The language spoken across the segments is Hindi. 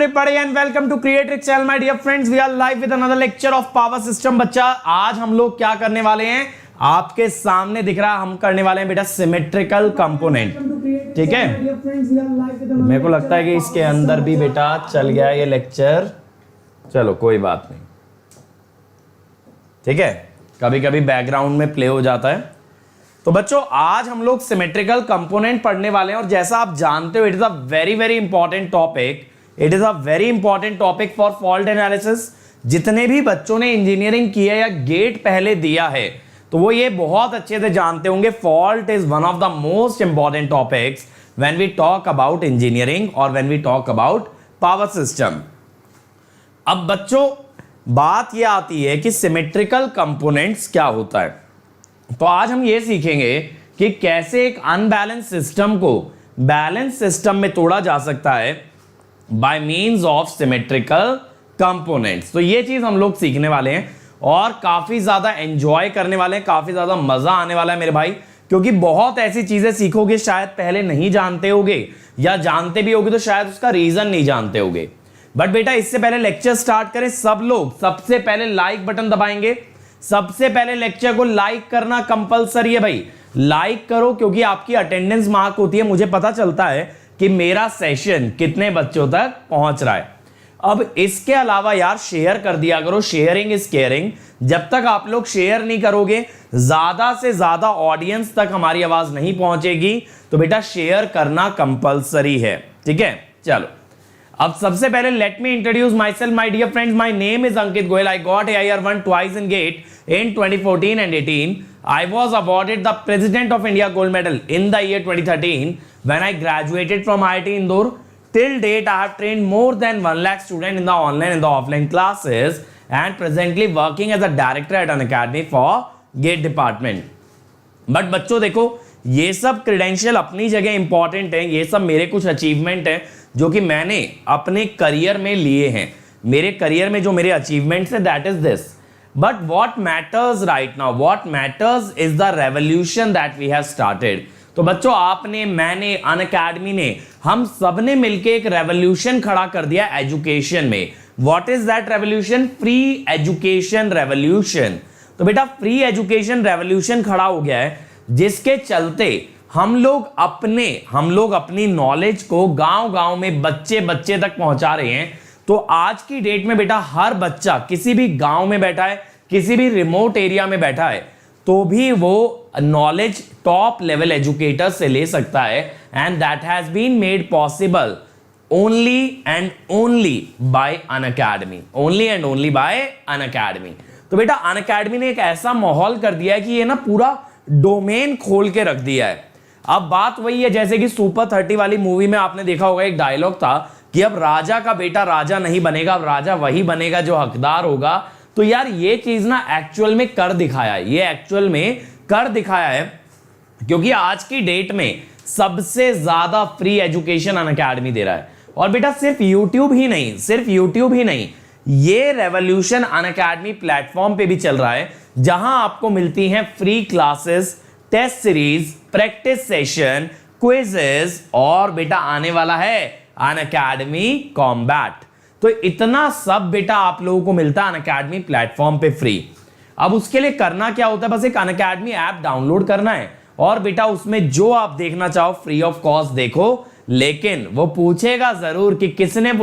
everybody and welcome to Creatrix channel my dear friends. We are live with another lecture of power system. बच्चा आज हम लोग क्या करने वाले हैं, आपके सामने दिख रहा है, हम करने वाले हैं बेटा सिमेट्रिकल कंपोनेंट. ठीक है, मेरे को लगता है कि इसके अंदर भी बेटा चल गया ये लेक्चर. चलो कोई बात नहीं, ठीक है, कभी कभी बैकग्राउंड में प्ले हो जाता है. तो बच्चों आज हम लोग सिमेट्रिकल कंपोनेंट पढ़ने वाले हैं और जैसा आप जानते हो it is a very very important topic. It is a very important topic for fault analysis. जितने भी बच्चों ने इंजीनियरिंग किया या गेट पहले दिया है तो वो ये बहुत अच्छे से जानते होंगे. Fault is one of the most important topics when we talk about engineering और when we talk about power system. अब बच्चों बात ये आती है कि सिमेट्रिकल कंपोनेंट्स क्या होता है. तो आज हम ये सीखेंगे कि कैसे एक अनबैलेंस सिस्टम को बैलेंस सिस्टम में तोड़ा जा सकता है by means of symmetrical components. तो ये चीज हम लोग सीखने वाले हैं और काफी ज्यादा एंजॉय करने वाले हैं, काफी ज्यादा मजा आने वाला है मेरे भाई, क्योंकि बहुत ऐसी चीजें सीखोगे शायद पहले नहीं जानते होगे या जानते भी होगे तो शायद उसका रीजन नहीं जानते होगे. बट बेटा इससे पहले लेक्चर स्टार्ट करें, सब लोग सबसे पहले लाइक बटन दबाएंगे. सबसे पहले लेक्चर को लाइक करना कंपलसरी है भाई. लाइक करो क्योंकि आपकी अटेंडेंस मार्क होती है, मुझे पता चलता है कि मेरा सेशन कितने बच्चों तक पहुंच रहा है. अब इसके अलावा यार शेयर कर दिया करो, शेयरिंग इज केयरिंग. जब तक आप लोग शेयर नहीं करोगे ज्यादा से ज्यादा ऑडियंस तक हमारी आवाज नहीं पहुंचेगी. तो बेटा शेयर करना कंपलसरी है, ठीक है. चलो अब सबसे पहले let me introduce myself my dear friends. My name is Ankit Goyal. I got AIR1 twice in GATE in 2014 and 18. I was awarded the President of India Gold Medal in the year 2013 when I graduated from IIT Indore. Till date, I have trained more than 1 lakh students in the online and the offline classes and presently working as a director at an academy for GATE department. But बच्चों देखो ये सब क्रेडेंशियल अपनी जगह इंपॉर्टेंट है, ये सब मेरे कुछ अचीवमेंट है जो कि मैंने अपने करियर में लिए हैं. मेरे करियर में जो मेरे अचीवमेंट्स है that is this. But what matters right now, what matters is the revolution that we have started. तो बच्चों आपने, मैंने, अनअकैडमी ने, हम सब ने मिलकर एक रेवोल्यूशन खड़ा कर दिया एजुकेशन में. What is that revolution? Free education revolution. तो बेटा फ्री एजुकेशन रेवोल्यूशन खड़ा हो गया है जिसके चलते हम लोग अपनी नॉलेज को गांव-गांव में बच्चे तक पहुंचा रहे हैं. तो आज की डेट में बेटा हर बच्चा किसी भी गांव में बैठा है, किसी भी रिमोट एरिया में बैठा है तो भी वो नॉलेज टॉप लेवल एजुकेटर से ले सकता है. And that has been made possible only and only by Unacademy. Only and only by Unacademy. तो बेटा अनअकैडमी ने एक ऐसा माहौल कर दिया है कि ये ना पूरा डोमेन खोल के रख दिया है. अब बात वही है जैसे कि सुपर 30 वाली मूवी में आपने देखा होगा एक डायलॉग था कि अब राजा का बेटा राजा नहीं बनेगा, अब राजा वही बनेगा जो हकदार होगा. तो यार ये चीज ना एक्चुअल में कर दिखाया है, ये एक्चुअल में कर दिखाया है क्योंकि आज की डेट में सबसे ज्यादा फ्री एजुकेशन अनअकैडमी दे रहा है. और बेटा सिर्फ यूट्यूब ही नहीं, ये रेवोल्यूशन अनअकैडमी प्लेटफॉर्म पे भी चल रहा है जहां आपको मिलती हैं free classes, test series, practice session, quizzes और बेटा आने वाला है अनअकैडमी कॉम्बैट. तो इतना सब बेटा आप लोगों को मिलता है अनअकैडमी प्लेटफॉर्म पे फ्री. अब उसके लिए करना क्या होता है, बस एक अनअकैडमी ऐप डाउनलोड करना है और बेटा उसमें जो आप देखना चाहो फ्री ऑफ कॉस्ट देखो. लेकिन वो पूछेगा जरूर कि किसने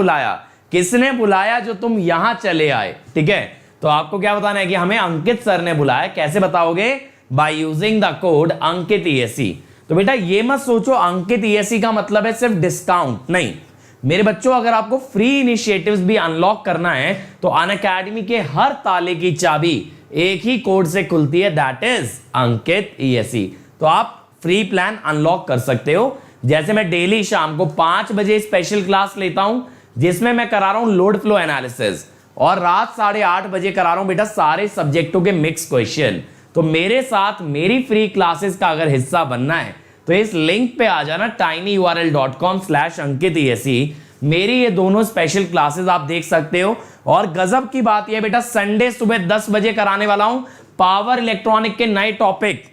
बुलाया जो तुम यहां चले आए, ठीक है. तो आपको क्या बताना है कि हमें अंकित सर ने बुलाया. कैसे बताओगे? By using the code Ankit ESE. तो बेटा ये मत सोचो अंकित ESE का मतलब है सिर्फ डिस्काउंट. नहीं मेरे बच्चों, अगर आपको फ्री इनिशिएटिव्स भी अनलॉक करना है तो अनअकैडमी के हर ताले की चाबी एक ही कोड से खुलती है, दैट इज अंकित ESE. तो आप फ्री प्लान अनलॉक कर सकते हो. जैसे मैं डेली शाम को 5 बजे स्पेशल क्लास लेता हूं जिसमें मैं करा रहा हूं लोड फ्लो एनालिसिस और रात 8:30 बजे करा रहा हूं बेटा सारे सब्जेक्टों के मिक्स क्वेश्चन. तो मेरे साथ मेरी फ्री क्लासेस का अगर हिस्सा बनना है तो इस लिंक पे आ जाना tinyurl.com/अंकित ESE. मेरी ये दोनों स्पेशल क्लासेस आप देख सकते हो. और गजब की बात यह बेटा संडे सुबह 10 बजे कराने वाला हूं पावर इलेक्ट्रॉनिक के नए टॉपिक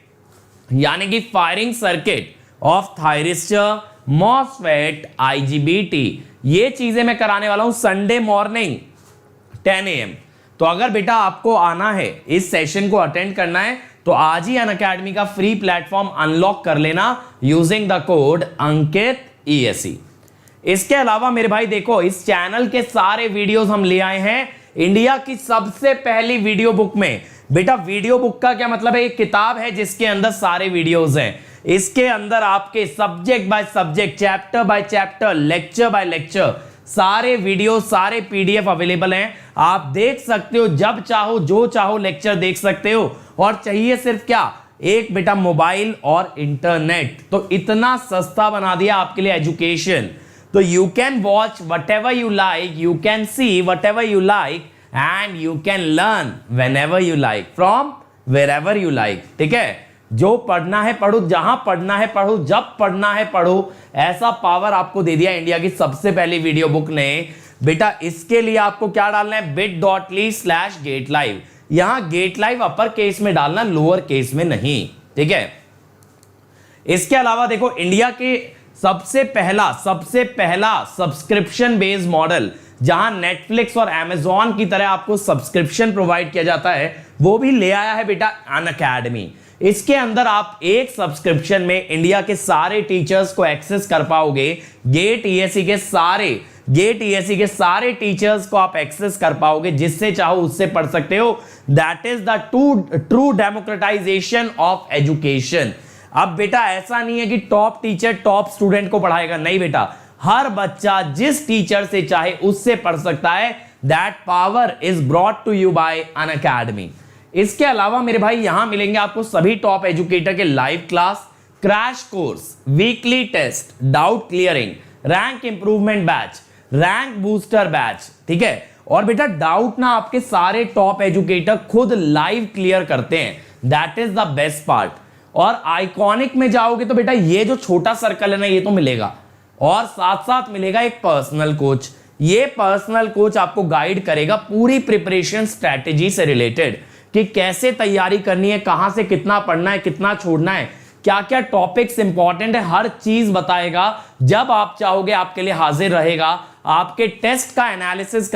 यानी कि firing circuit of thyristor, MOSFET, IGBT ये चीजें मैं कराने वाला हूं संडे मॉर्निंग 10 AM। तो अगर बेटा आपको आना है, इस सेशन को अटेंड करना है, तो आज ही अनअकैडमी का फ्री प्लेटफॉर्म अनलॉक कर लेना using the code Ankit ESE। इसके अलावा मेरे भाई देखो, इस चैनल के सारे वीडियोस हम ले आए हैं इंडिया की सबसे पहली वीडियो बुक में। बेटा वीडियो बुक का क्या मतलब है? एक किताब है जिसके अंदर सारे वीडियोस हैं। इसके अंदर आपके subject by subject, chapter by chapter, lecture by lecture, सारे वीडियो, सारे PDF अवेलेबल हैं। आप देख सकते हो, जब चाहो जो चाहो लेक्चर देख सकते हो। और चाहिए सिर्फ क्या? एक बेटा मोबाइल और इंटरनेट। तो इतना सस्ता बना दिया आपके लिए एजुकेशन। तो you can watch whatever you like, you can see whatever you like, and you can learn whenever you like, from wherever you like. ठीक है, जो पढ़ना है पढ़ो, जहां पढ़ना है पढ़ो, जब पढ़ना है पढ़ो। ऐसा पावर आपको दे दिया इंडिया की सबसे पहली वीडियो बुक ने। बेटा इसके लिए आपको क्या डालना है? bit.ly/GateLive। यहां गेट लाइव अपर केस में डालना, लोअर केस में नहीं। ठीक है, इसके अलावा देखो, इंडिया के सबसे पहला सब्सक्रिप्शन बेस्ड मॉडल, जहां नेटफ्लिक्स और अमेजॉन की तरह आपको सब्सक्रिप्शन प्रोवाइड किया जाता है, वो भी ले आया है बेटा अनअकैडमी। इसके अंदर आप एक सब्सक्रिप्शन में इंडिया के सारे टीचर्स को एक्सेस कर पाओगे। गेट ESE के सारे टीचर्स को आप एक्सेस कर पाओगे, जिससे चाहो उससे पढ़ सकते हो। That is the true democratisation of education. अब बेटा ऐसा नहीं है कि टॉप टीचर टॉप स्टूडेंट को पढ़ाएगा, नहीं बेटा, हर बच्चा जिस टीचर से चाहे उससे पढ़ सकता है। That power is brought to you by Unacademy. इसके अलावा मेरे भाई यहां मिलेंगे आपको सभी टॉप एजुकेटर के live class, crash course, weekly test, doubt clearing, rank improvement batch, rank booster batch. ठीक है, और बेटा डाउट ना आपके सारे टॉप एजुकेटर खुद लाइव क्लियर करते हैं। That is the best part. और आइकॉनिक में जाओगे तो बेटा ये जो छोटा सर्कल है ना, ये तो मिलेगा, और साथ साथ मिलेगा एक पर्सनल कोच। ये पर्सनल कोच आपको गाइड करेगा पूरी प्रिपरेशन स्ट्रेटेजी से रिलेटेड, कि कैसे तैयारी करनी है, कहां से कितना पढ़ना है, कितना छोड़ना है, क्या क्या टॉपिक्स इंपॉर्टेंट है, हर चीज बताएगा। जब आप चाहोगे आपके लिए हाजिर रहेगा, आपके टेस्ट का एनालिसिस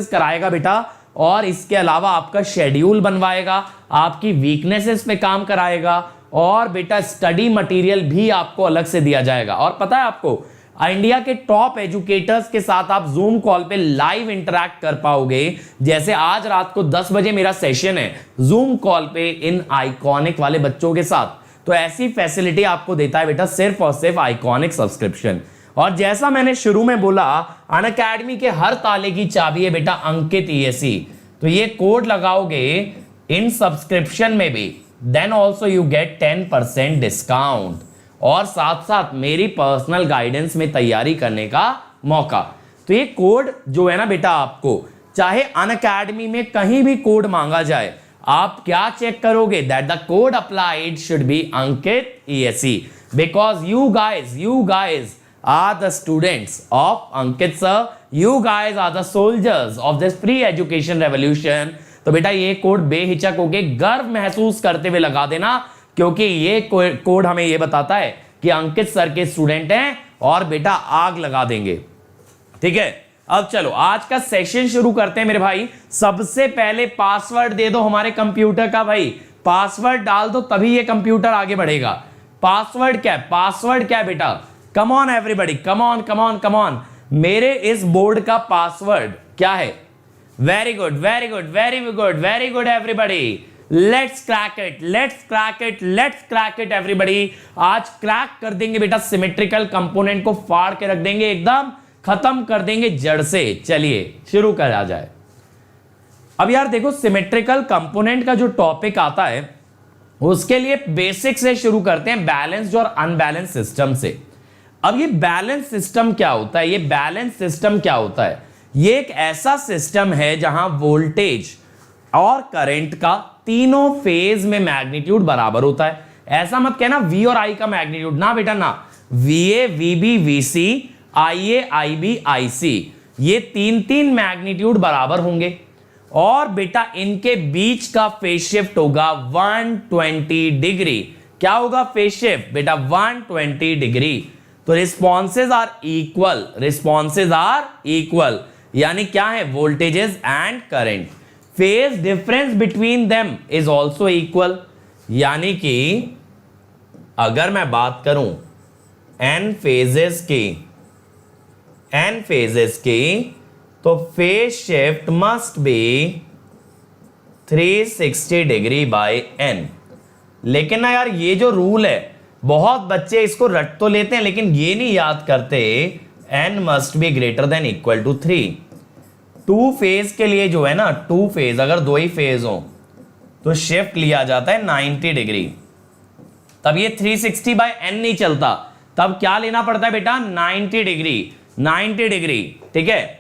कराएगा बेटा। और इसके अलावा आपका शेड्यूल बनवाएगा, आपकी वीकनेसेस पे काम कराएगा, और बेटा स्टडी मटेरियल भी आपको अलग से दिया जाएगा। और पता है आपको, इंडिया के टॉप एजुकेटर्स के साथ आप जूम कॉल पे लाइव इंटरैक्ट कर पाओगे। जैसे आज रात को 10 बजे मेरा सेशन है जूम कॉल पे इन आइकॉनिक वाले बच्चों के साथ। तो ऐसी फैसिलिटी आपको देता है बेटा सिर्फ और सिर्फ आइकॉनिक सब्सक्रिप्शन। और जैसा मैंने शुरू में बोला, अनअकैडमी के हर ताले की चाबी है बेटा अंकित ESE। तो ये कोड लगाओगे इन सब्सक्रिप्शन में भी, then also you get 10% discount, और साथ साथ मेरी पर्सनल गाइडेंस में तैयारी करने का मौका। तो ये कोड जो है ना बेटा, आपको चाहे अनअकैडमी में कहीं भी कोड मांगा जाए, आप क्या चेक करोगे? That the code applied should be Ankit ESE, because you guys are the students of Ankit sir, you guys are the soldiers of this free education revolution। तो बेटा ये कोड बेहिचक होके गर्व महसूस करते हुए लगा देना, क्योंकि ये कोड हमें ये बताता है कि अंकित सर के स्टूडेंट हैं और बेटा आग लगा देंगे। ठीक है, अब चलो आज का सेशन शुरू करते हैं मेरे भाई। सबसे पहले पासवर्ड दे दो हमारे कंप्यूटर का भाई, पासवर्ड डाल दो तभी ये कंप्यूटर आगे बढ़ेगा। पासवर्ड क्या है बेटा? Come on everybody, come on. मेरे इस बोर्ड का पासवर्ड क्या है? Very good everybody, let's crack it everybody. आज क्रैक कर देंगे बेटा, सिमेट्रिकल कंपोनेंट को फाड़ के रख देंगे, एकदम खत्म कर देंगे जड़ से। चलिए शुरू करा जाए। अब यार देखो, सिमेट्रिकल कंपोनेंट का जो टॉपिक आता है उसके लिए बेसिक से शुरू करते हैं, बैलेंस्ड और अनबैलेंस सिस्टम से। अब ये बैलेंस सिस्टम क्या होता है? ये एक ऐसा सिस्टम है जहां वोल्टेज और करंट का तीनों फेज में मैग्नीट्यूड बराबर होता है। ऐसा मत कहना V और I का मैग्नीट्यूड, ना बेटा ना, VA VB VC IA IB IC, ये तीन मैग्नीट्यूड बराबर होंगे, और बेटा इनके बीच का फेज शिफ्ट होगा 120 डिग्री। क्या होगा फेज शिफ्ट बेटा? 120 डिग्री। तो responses are equal, responses are equal, यानी क्या है, voltages and current. Phase difference between them is also equal, यानी कि अगर मैं बात करूं n फेजेस की, तो phase shift must be 360 degree by n। लेकिन ना यार, ये जो रूल है, बहुत बच्चे इसको रट तो लेते हैं लेकिन ये नहीं याद करते n must be greater than equal to 3। Two phase के लिए जो है ना, टू फेज, अगर दो ही फेज हो तो शिफ्ट लिया जाता है 90 डिग्री। तब ये 360 बाय n नहीं चलता, तब क्या लेना पड़ता है बेटा, 90 डिग्री, 90 डिग्री। ठीक है,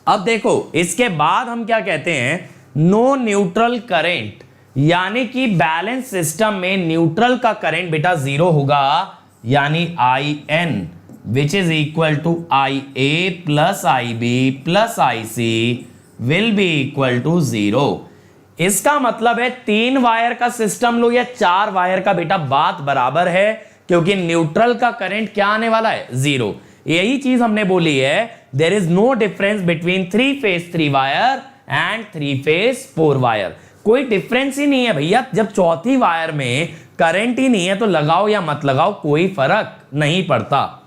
अब देखो इसके बाद हम क्या कहते हैं, नो न्यूट्रल करंट, यानी कि बैलेंस सिस्टम में न्यूट्रल का करंट बेटा जीरो होगा, यानी IN which is equal to IA plus IB plus IC will be equal to 0। इसका मतलब है 3 वायर का सिस्टम लो या 4 वायर का, बेटा बात बराबर है, क्योंकि न्यूट्रल का करंट क्या आने वाला है, 0। यही चीज हमने बोली है, there is no difference between 3 phase 3 wire and 3 phase 4 wire. कोई डिफरेंस ही नहीं है भैया, जब चौथी वायर में करंट ही नहीं है तो लगाओ या मत लगाओ कोई फर्क नहीं पड़ता।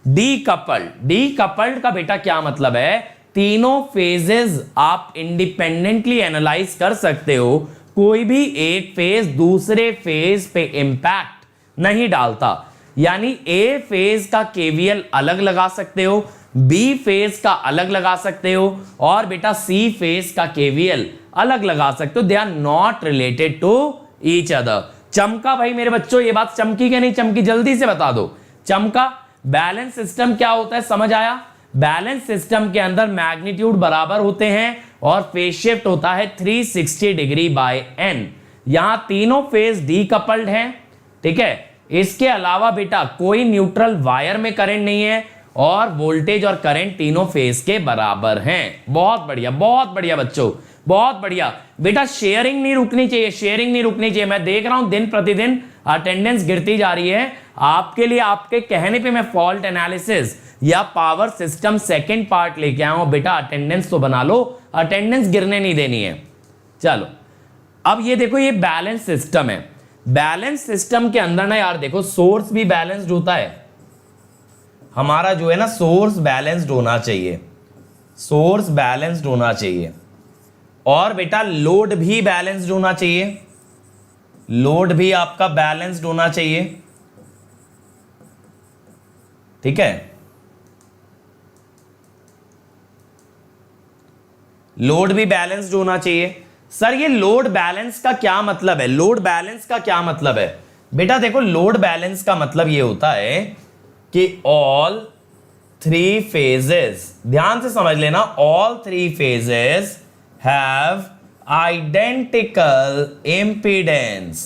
डीकपल्ड का बेटा क्या मतलब है, तीनों फेजेस आप इंडिपेंडेंटली एनालाइज कर सकते हो, कोई भी एक फेज दूसरे फेज पे इंपैक्ट नहीं डालता, यानी ए फेज का केवीएल अलग लगा सकते हो, बी फेज का अलग लगा सकते हो, और बेटा सी फेज का केवीएल अलग लगा सकते हो। They are not related to each other. चमका भाई मेरे बच्चों, ये बात चमकी क्या नहीं चमकी, जल्दी से बता दो। चमका, बैलेंस सिस्टम क्या होता है, समझ आया? बैलेंस सिस्टम के अंदर मैग्नीट्यूड बराबर होते हैं और फेज शिफ्ट होता है 360 डिग्री बाय n। यहां तीनों फेज डीकपल्ड हैं, ठीक है। इसके अलावा बेटा कोई न्यूट्रल वायर में करंट नहीं है और वोल्टेज और करंट तीनों फेज के बराबर हैं। बहुत बढ़िया बच्चों, बहुत बढ़िया बेटा। शेयरिंग नहीं रुकनी चाहिए, शेयरिंग नहीं रुकनी चाहिए। मैं देख रहा हूं दिन प्रतिदिन अटेंडेंस गिरती जा रही है। आपके लिए, आपके कहने पे मैं फॉल्ट एनालिसिस या पावर सिस्टम सेकंड पार्ट लेके आया हूं। बेटा अटेंडेंस तो बना लो, अटेंडेंस गिरने नहीं देनी है। चलो अब ये देखो, ये बैलेंस सिस्टम है। बैलेंस सिस्टम के अंदर ना यार देखो, सोर्स भी बैलेंस्ड होता है। हमारा जो है ना सोर्स बैलेंस्ड होना चाहिए, सोर्स बैलेंस्ड होना चाहिए, और बेटा लोड भी बैलेंस्ड होना चाहिए, लोड भी आपका बैलेंस्ड होना चाहिए, ठीक है। लोड भी बैलेंस्ड होना चाहिए। सर ये लोड बैलेंस का क्या मतलब है? लोड बैलेंस का क्या मतलब है बेटा? देखो लोड बैलेंस का मतलब ये होता है कि ऑल थ्री फेजेस, ध्यान से समझ लेना, all three phases have identical impedance.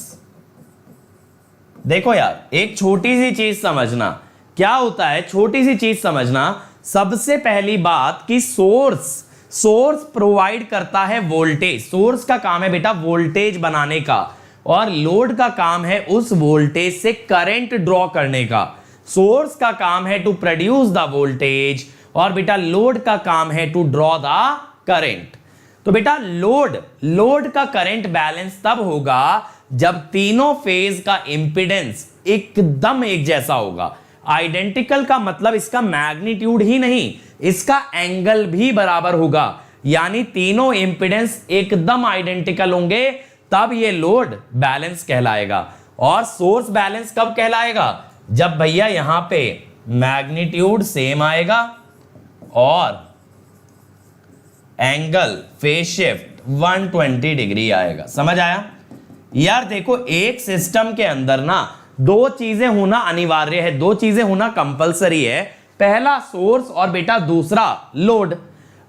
देखो यार एक छोटी सी चीज समझना, क्या होता है छोटी सी चीज समझना। सबसे पहली बात कि सोर्स प्रोवाइड करता है वोल्टेज। सोर्स का काम है बेटा वोल्टेज बनाने का, और लोड का काम है उस वोल्टेज से करंट ड्रॉ करने का। सोर्स का काम है टू प्रोड्यूस द वोल्टेज, और बेटा लोड का काम है टू ड्रॉ द करंट। तो बेटा लोड का करंट बैलेंस तब होगा जब तीनों फेज का इंपीडेंस एकदम एक जैसा होगा। आइडेंटिकल का मतलब इसका मैग्नीट्यूड ही नहीं, इसका एंगल भी बराबर होगा, यानी तीनों इंपीडेंस एकदम आइडेंटिकल होंगे, तब ये लोड बैलेंस कहलाएगा। और सोर्स बैलेंस कब कहलाएगा? जब भैया यहां पे मैग्नीट्यूड सेम आएगा और एंगल फेज शिफ्ट 120 डिग्री आएगा। समझ आया यार? देखो एक सिस्टम के अंदर ना दो चीजें होना अनिवार्य है, दो चीजें होना कंपलसरी है। पहला सोर्स और बेटा दूसरा लोड।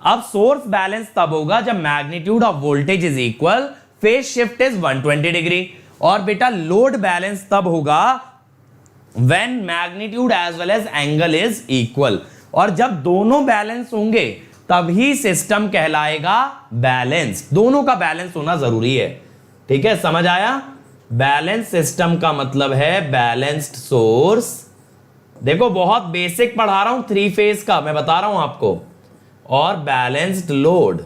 अब सोर्स बैलेंस तब होगा जब magnitude of voltage is equal, phase shift is 120 degree, और बेटा लोड बैलेंस तब होगा when magnitude as well as angle is equal. और जब दोनों बैलेंस होंगे तभी सिस्टम कहलाएगा बैलेंस। दोनों का बैलेंस होना जरूरी है, ठीक है, समझ आया? बैलेंस सिस्टम का मतलब है बैलेंस्ड सोर्स, देखो बहुत बेसिक पढ़ा रहा हूं, 3 फेज का मैं बता रहा हूं आपको, और बैलेंस्ड लोड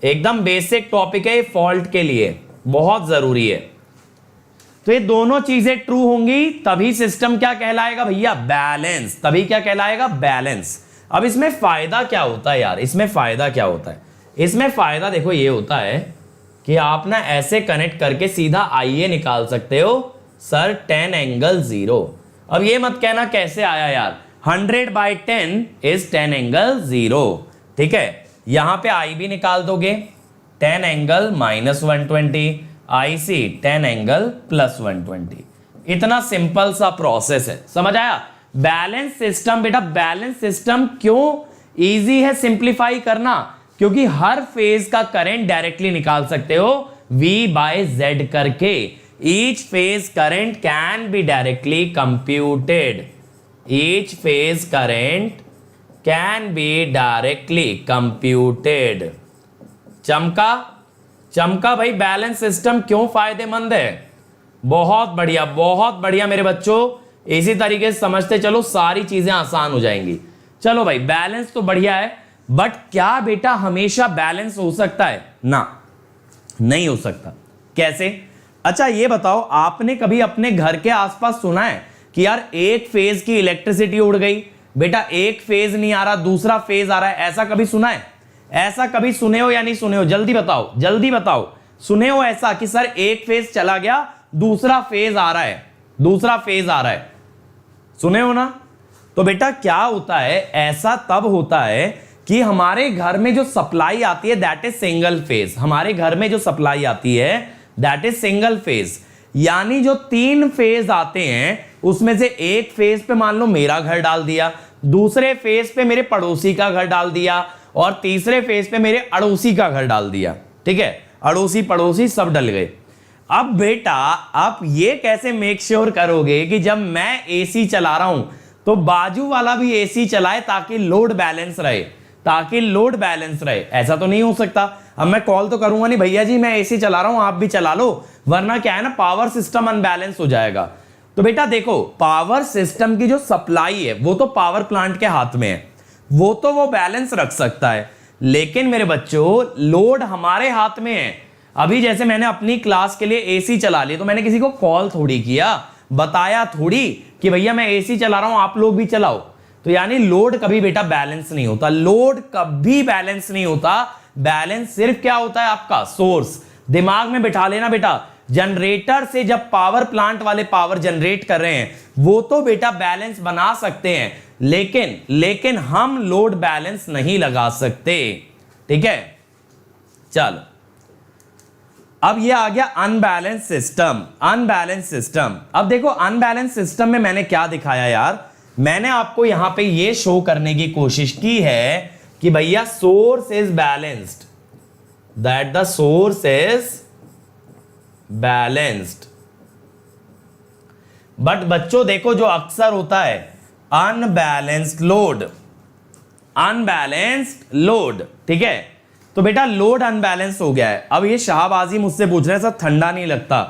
एकदम बेसिक टॉपिक है, फॉल्ट के लिए बहुत जरूरी है। तो ये दोनों चीजें ट्रू होंगी तभी सिस्टम क्या कहलाएगा भैया, बैलेंस। तभी क्या कहलाएगा, बैलेंस। अब इसमें फायदा क्या होता है यार, इसमें फायदा क्या होता है, इसमें फायदा देखो ये होता है कि आप ना ऐसे कनेक्ट करके सीधा IA निकाल सकते हो, सर 10 एंगल 0। अब ये मत कहना कैसे आया यार, 100/10 इज 10 एंगल 0, ठीक है। यहां पे IB निकाल दोगे 10 एंगल -120, IC 10 एंगल +120। इतना सिंपल सा प्रोसेस है, समझ आया। बैलेंस सिस्टम बेटा, बैलेंस सिस्टम क्यों इजी है सिंप्लीफाई करना, क्योंकि हर फेज का करंट डायरेक्टली निकाल सकते हो V/Z करके। Each phase current can be directly computed, each phase current can be directly computed. चमका चमका भाई, बैलेंस सिस्टम क्यों फायदेमंद है, बहुत बढ़िया मेरे बच्चों। इसी तरीके से समझते चलो, सारी चीजें आसान हो जाएंगी। चलो भाई, बैलेंस तो बढ़िया है, बट क्या बेटा हमेशा बैलेंस हो सकता है ना, नहीं हो सकता। कैसे, अच्छा ये बताओ, आपने कभी अपने घर के आसपास सुना है कि यार एक फेज की इलेक्ट्रिसिटी उड़ गई, बेटा एक फेज नहीं आ रहा दूसरा फेज आ रहा है, ऐसा कभी सुना है? ऐसा कभी सुने हो या नहीं सुने हो, जल्दी बताओ जल्दी बताओ। सुने हो ऐसा कि सर एक फेज चला गया दूसरा फेज आ रहा है, दूसरा फेज आ रहा है, सुने हो ना? तो बेटा क्या होता है, ऐसा तब होता है कि हमारे घर में जो सप्लाई आती है दैट इज सिंगल फेज। हमारे घर में जो सप्लाई आती है दैट इज सिंगल फेज, यानी जो 3 फेज आते हैं उसमें से एक फेज पे मान लो मेरा घर डाल दिया, दूसरे फेज पे मेरे पड़ोसी का घर डाल दिया, और तीसरे फेज पे मेरे अड़ोसी का घर डाल दिया, ठीक है। अड़ोसी पड़ोसी सब डल गए। अब बेटा आप ये कैसे मेक श्योर करोगे कि जब मैं AC चला रहा हूं तो बाजू वाला भी AC चलाए, ताकि लोड बैलेंस रहे, ताकि लोड बैलेंस रहे? ऐसा तो नहीं हो सकता। अब मैं कॉल तो करूंगा नहीं, भैया जी मैं AC चला रहा हूं आप भी चला लो, वरना क्या है ना, पावर सिस्टम अनबैलेंस हो जाएगा। तो बेटा देखो, पावर सिस्टम की जो सप्लाई है वो तो पावर प्लांट के हाथ में है, वो तो वो बैलेंस रख सकता है, लेकिन मेरे बच्चों लोड हमारे हाथ में है। अभी जैसे मैंने अपनी क्लास के लिए AC चला लिया, तो मैंने किसी को कॉल थोड़ी किया, बताया थोड़ी कि भैया मैं AC चला रहा हूं आप लोग भी चलाओ। तो यानी लोड कभी बेटा बैलेंस नहीं होता, लोड कभी बैलेंस नहीं होता। बैलेंस सिर्फ क्या होता है, आपका सोर्स। दिमाग में बिठा लेना बेटा, जनरेटर से जब पावर प्लांट वाले पावर जनरेट कर रहे हैं वो तो बेटा बैलेंस बना सकते हैं, लेकिन हम लोड बैलेंस नहीं लगा सकते, ठीक है। चलो अब ये आ गया अनबैलेंस सिस्टम। अनबैलेंस सिस्टम, अब देखो अनबैलेंस सिस्टम में मैंने क्या दिखाया यार, मैंने आपको यहां पे ये शो करने की कोशिश की है कि भैया source is balanced, that the source is balanced. But बच्चों देखो जो अक्सर होता है अनबैलेंस्ड लोड, अनबैलेंस्ड लोड, ठीक है। तो बेटा लोड अनबैलेंस हो गया है। अब ये शाहबाजी मुझसे पूछ रहे हैं सर ठंडा नहीं लगता,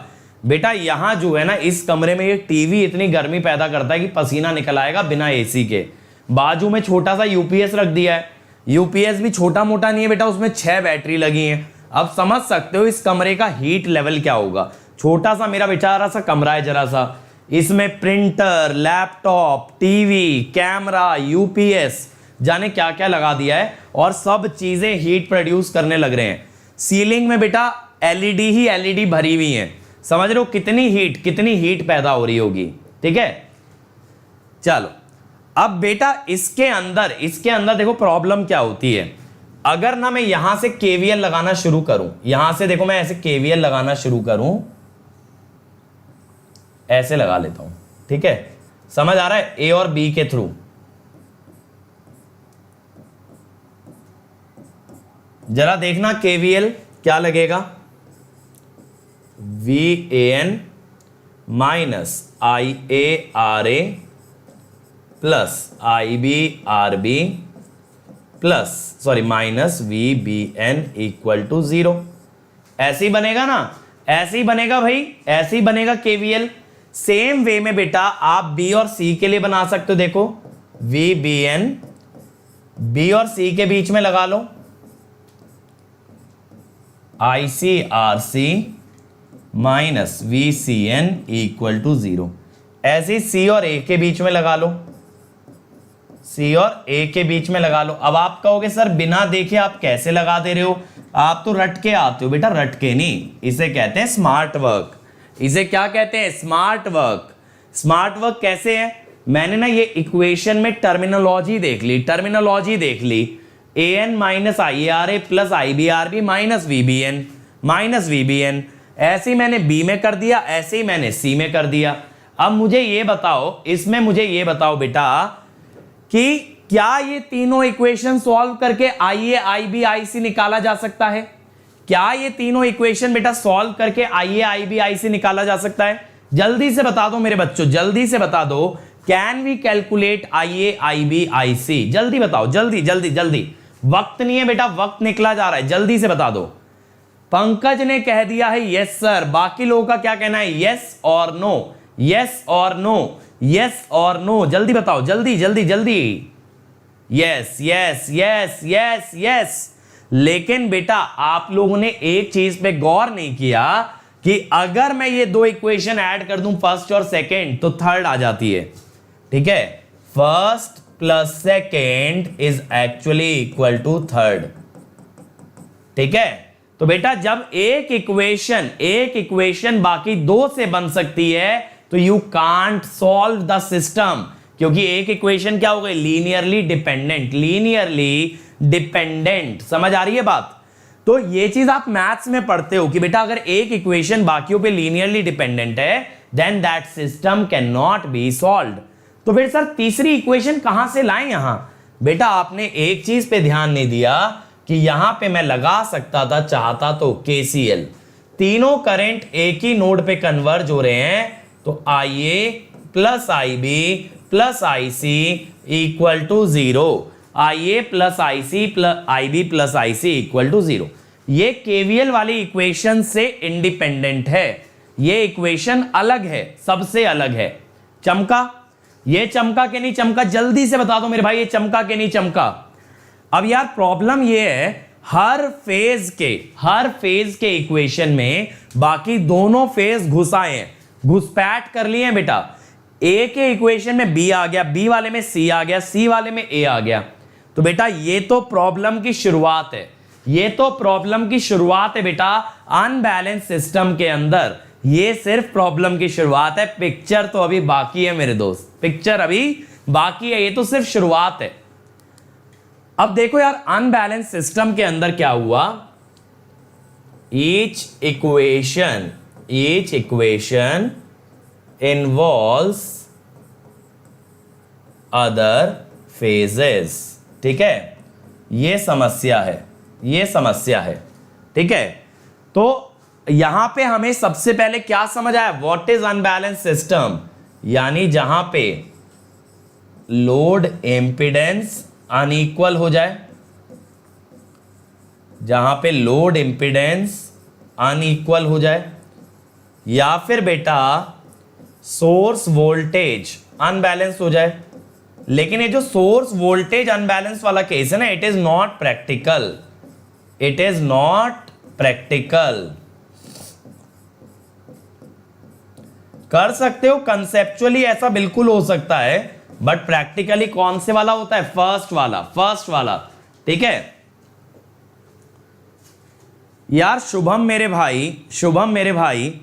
बेटा यहां जो है ना इस कमरे में ये टीवी इतनी गर्मी पैदा करता है कि पसीना निकल आएगा बिना AC के। बाजू में छोटा सा UPS रख दिया है, UPS भी छोटा मोटा नहीं है बेटा, उसमें 6 बैटरी लगी हैं। अब समझ सकते हो इस कमरे का हीट लेवल क्या होगा। छोटा सा मेरा बेचारा सा कमरा है जरा सा, इसमें printer, laptop, TV, camera, UPS जाने क्या क्या लगा दिया है, और सब चीजें हीट प्रोड्यूस करने लग रहे हैं। सीलिंग में बेटा LED ही LED भरी हुई है, समझ रहे हो कितनी हीट पैदा हो रही होगी, ठीक है। चलो अब बेटा इसके अंदर देखो प्रॉब्लम क्या होती है। अगर ना मैं यहां से KVL लगाना शुरू करूं, यहां से देखो मैं ऐसे KVL लगाना शुरू करूं, ऐसे लगा लेता हूं, ठीक है, समझ आ रहा है, A और B के थ्रू। जरा देखना KVL क्या लगेगा, VAN minus IARA plus IBRB plus minus VBN equal to 0। ऐसे ही बनेगा ना, ऐसे ही बनेगा भाई, ऐसे ही बनेगा KVL। सेम वे में बेटा आप बी और सी के लिए बना सकते हो। देखो वी बी एन, बी और सी के बीच में लगा लो I C R C minus V C N equal to 0। ऐसे सी और ए के बीच में लगा लो, सी और ए के बीच में लगा लो। अब आप कहोगे सर बिना देखे आप कैसे लगा दे रहे हो, आप तो रट के आते हो। बेटा रट के नहीं, इसे कहते हैं स्मार्ट वर्क। इसे क्या कहते हैं? Smart work. स्मार्ट वर्क कैसे है? मैंने ना ये इक्वेशन में टर्मिनोलॉजी देख ली, टर्मिनोलॉजी देख ली। A N minus I A R A plus I B R B minus V B N, minus V B N. ऐसे ही मैंने बी में कर दिया, ऐसे ही मैंने सी में कर दिया। अब मुझे ये बताओ, इसमें मुझे ये बताओ बेटा कि क्या ये तीनों इक्वेशन सॉल्व करके आई ए आई बी आई सी निकाला जा सकता है? क्या ये तीनों इक्वेशन बेटा सॉल्व करके आई ए आई बी आई सी निकाला जा सकता है? जल्दी से बता दो मेरे बच्चों, जल्दी से बता दो। Can we calculate I A I B I C? जल्दी बताओ, जल्दी जल्दी जल्दी, वक्त नहीं है बेटा, वक्त निकला जा रहा है, जल्दी से बता दो। पंकज ने कह दिया है यस सर, बाकी लोगों का क्या कहना है? यस और नो, यस और नो, यस और नो, जल्दी बताओ, जल्दी जल्दी जल्दी। Yes yes yes yes yes. लेकिन बेटा आप लोगों ने एक चीज पे गौर नहीं किया कि अगर मैं ये दो इक्वेशन ऐड कर दूं, फर्स्ट और सेकंड, तो थर्ड आ जाती है। ठीक है, first plus second is actually equal to third. ठीक है, तो बेटा जब एक इक्वेशन बाकी दो से बन सकती है तो you can't solve the system, क्योंकि एक इक्वेशन क्या हो गई? Linearly dependent, linearly dependent. समझ आ रही है बात? तो ये चीज आप मैथ्स में पढ़ते हो कि बेटा अगर एक इक्वेशन बाकियों पे लीनियरली डिपेंडेंट है then that system can not be solved. तो फिर सर तीसरी इक्वेशन कहां से लाएं? यहां बेटा आपने एक चीज पे ध्यान नहीं दिया कि यहां पे मैं लगा सकता था, चाहता तो केसीएल। तीनों करंट एक ही नोड पे कन्वर्ज हो रहे हैं, तो I A plus I B plus I C equal to 0। I A plus I C plus I B plus I C equal to 0। ये केवीएल वाली इक्वेशन से इंडिपेंडेंट है, ये इक्वेशन अलग है, सबसे अलग है। चमका? ये चमका के नहीं चमका? जल्दी से बता दो मेरे भाई, ये चमका के नहीं चमका? अब यार प्रॉब्लम ये है, हर फेज के इक्वेशन में बाकी दोनों फेज घुसाए हैं, घुसपैठ कर लिए हैं बेटा। ए के इक्वेशन में बी आ गया, बी वाले में सी आ गया, सी वाले में ए आ गया। तो बेटा ये तो प्रॉब्लम की शुरुआत है, ये तो प्रॉब्लम की शुरुआत है बेटा। अनबैलेंस सिस्टम के अंदर ये सिर्फ प्रॉब्लम की शुरुआत है, पिक्चर तो अभी बाकी है मेरे दोस्त, पिक्चर अभी बाकी है, ये तो सिर्फ शुरुआत है। अब देखो यार अनबैलेंस सिस्टम के अंदर क्या हुआ? Each equation involves other phases। ठीक है, ये समस्या है, ये समस्या है। ठीक है, तो यहां पे हमें सबसे पहले क्या समझ आया? What is unbalance system? यानी जहां पे लोड इंपिडेंस अनइक्वल हो जाए, जहां पे लोड इंपिडेंस अनइक्वल हो जाए, या फिर बेटा सोर्स वोल्टेज अनबैलेंस हो जाए। लेकिन ये जो सोर्स वोल्टेज अनबैलेंस वाला केस है ना, it is not practical, it is not practical. कर सकते हो कंसेप्चुअली, ऐसा बिल्कुल हो सकता है, बट प्रैक्टिकली कौन से वाला होता है? फर्स्ट वाला। ठीक है यार, शुभम मेरे भाई,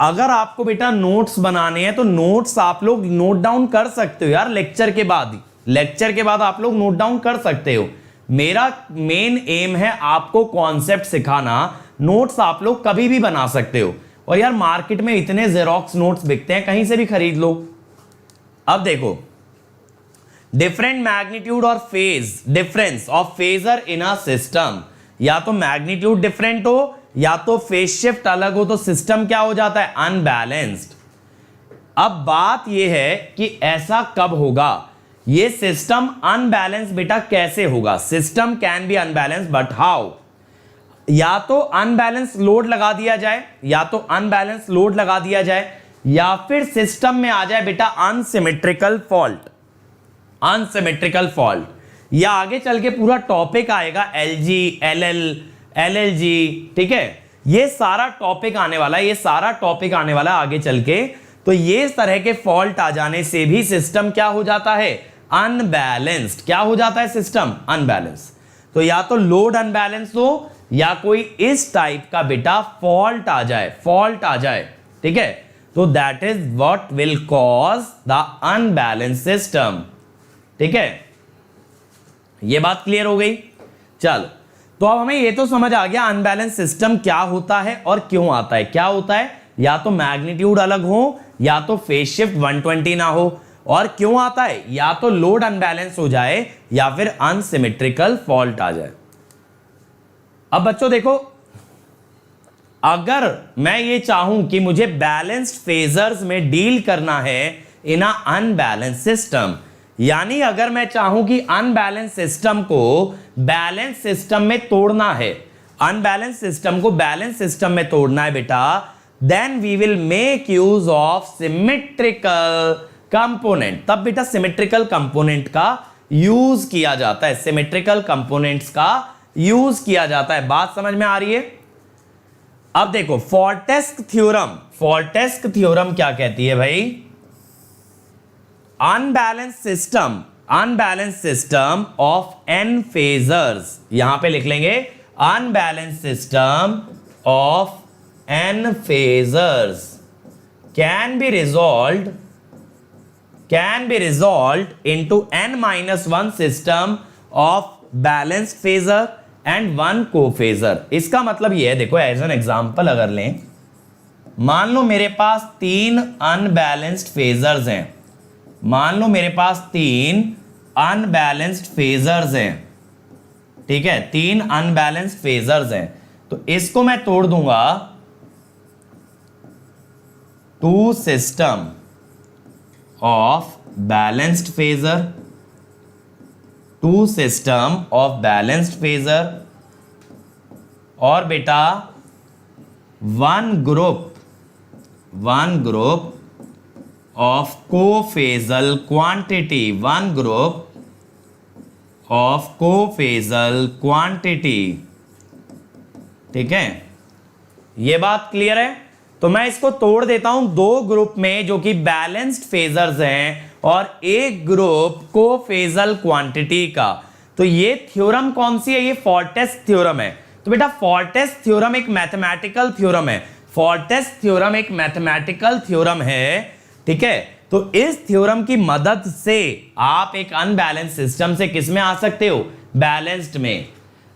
अगर आपको बेटा नोट्स बनाने हैं तो नोट्स आप लोग नोट डाउन कर सकते हो यार, लेक्चर के बाद आप लोग नोट डाउन कर सकते हो। मेरा मेन एम है आपको कॉन्सेप्ट सिखाना, नोट्स आप लोग कभी भी बना सकते हो। और यार मार्केट में इतने जेरोक्स नोट्स बिकते हैं, कहीं से भी खरीद लो। अब देखो, डिफरेंट मैग्नीट्यूड और phase difference of phasor in a system, या तो मैग्नीट्यूड डिफरेंट हो या तो फेज शिफ्ट अलग हो, तो सिस्टम क्या हो जाता है? अनबैलेंस्ड। अब बात यह है कि ऐसा कब होगा? ये सिस्टम अनबैलेंस बेटा कैसे होगा? System can be unbalance, but how? या तो अनबैलेंस लोड लगा दिया जाए, या फिर सिस्टम में आ जाए बेटा अनसिमेट्रिकल फॉल्ट, अनसिमेट्रिकल फॉल्ट, या आगे चल के पूरा टॉपिक आएगा एलजी, एलएलजी, ठीक है, ये सारा टॉपिक आने वाला है, ये सारा टॉपिक आने वाला है आगे चल के। तो ये तरह के फॉल्ट आ जाने से भी सिस्टम क्या हो जाता है, अनबैलेंस्ड। क्या हो जाता है सिस्टम, अनबैलेंस। तो या तो लोड अनबैलेंस हो या कोई इस टाइप का बेटा फॉल्ट आ जाए, फॉल्ट आ जाए, ठीक है। तो that is what will cause the unbalance system, ठीक है। ये बात क्लियर हो गई। चलो, तो अब हमें ये तो समझ आ गया अनबैलेंस सिस्टम क्या होता है और क्यों आता है। क्या होता है, या तो मैग्नीट्यूड अलग हो, या तो फेज शिफ्ट 120 ना हो, और क्यों आता है, या तो लोड अनबैलेंस हो जाए या फिर अनसिमेट्रिकल फॉल्ट आ जाए। अब बच्चों देखो, अगर मैं ये चाहूं कि मुझे बैलेंस्ड फेजर्स में डील करना है इन अ अनबैलेंस सिस्टम, यानी अगर मैं चाहूं कि अनबैलेंस सिस्टम को बैलेंस सिस्टम में तोड़ना है, अनबैलेंस सिस्टम को बैलेंस सिस्टम में तोड़ना है बेटा, then we will make use of symmetrical component. तब बेटा सिमेट्रिकल कंपोनेंट का यूज किया जाता है, सिमेट्रिकल कंपोनेंट्स का यूज किया जाता है। बात समझ में आ रही है। अब देखो फोर्टेस्क थ्योरम, फोर्टेस्क थ्योरम क्या कहती है भाई, unbalance system of n phasors, यहां पे लिख लेंगे unbalance system of n phasors can be resolved into n-1 system of balanced phasor and 1 कोफेजर। इसका मतलब ये है, देखो एज एन एग्जांपल अगर लें, मान लो मेरे पास 3 अनबैलेंस्ड फेजर्स हैं, मान लो मेरे पास 3 अनबैलेंस्ड फेजर्स हैं, ठीक है, 3 अनबैलेंस्ड फेजर्स हैं। तो इसको मैं तोड़ दूंगा two system of balanced phasor, two system of balanced phasor, और बेटा one group of cophasal quantity, one group of cophasal quantity, ठीक है। ये बात क्लियर है। तो मैं इसको तोड़ देता हूं 2 ग्रुप में जो कि बैलेंस्ड फेजर्स हैं और एक ग्रुप कोफेजल क्वांटिटी का। तो ये थ्योरम कौन सी है, ये फोर्टेस्क थ्योरम है। तो बेटा फोर्टेस्क थ्योरम एक मैथमेटिकल थ्योरम है, फोर्टेस्क थ्योरम एक मैथमेटिकल थ्योरम है, ठीक है। तो इस थ्योरम की मदद से आप एक अनबैलेंस सिस्टम से किस में आ सकते हो, बैलेंस्ड में।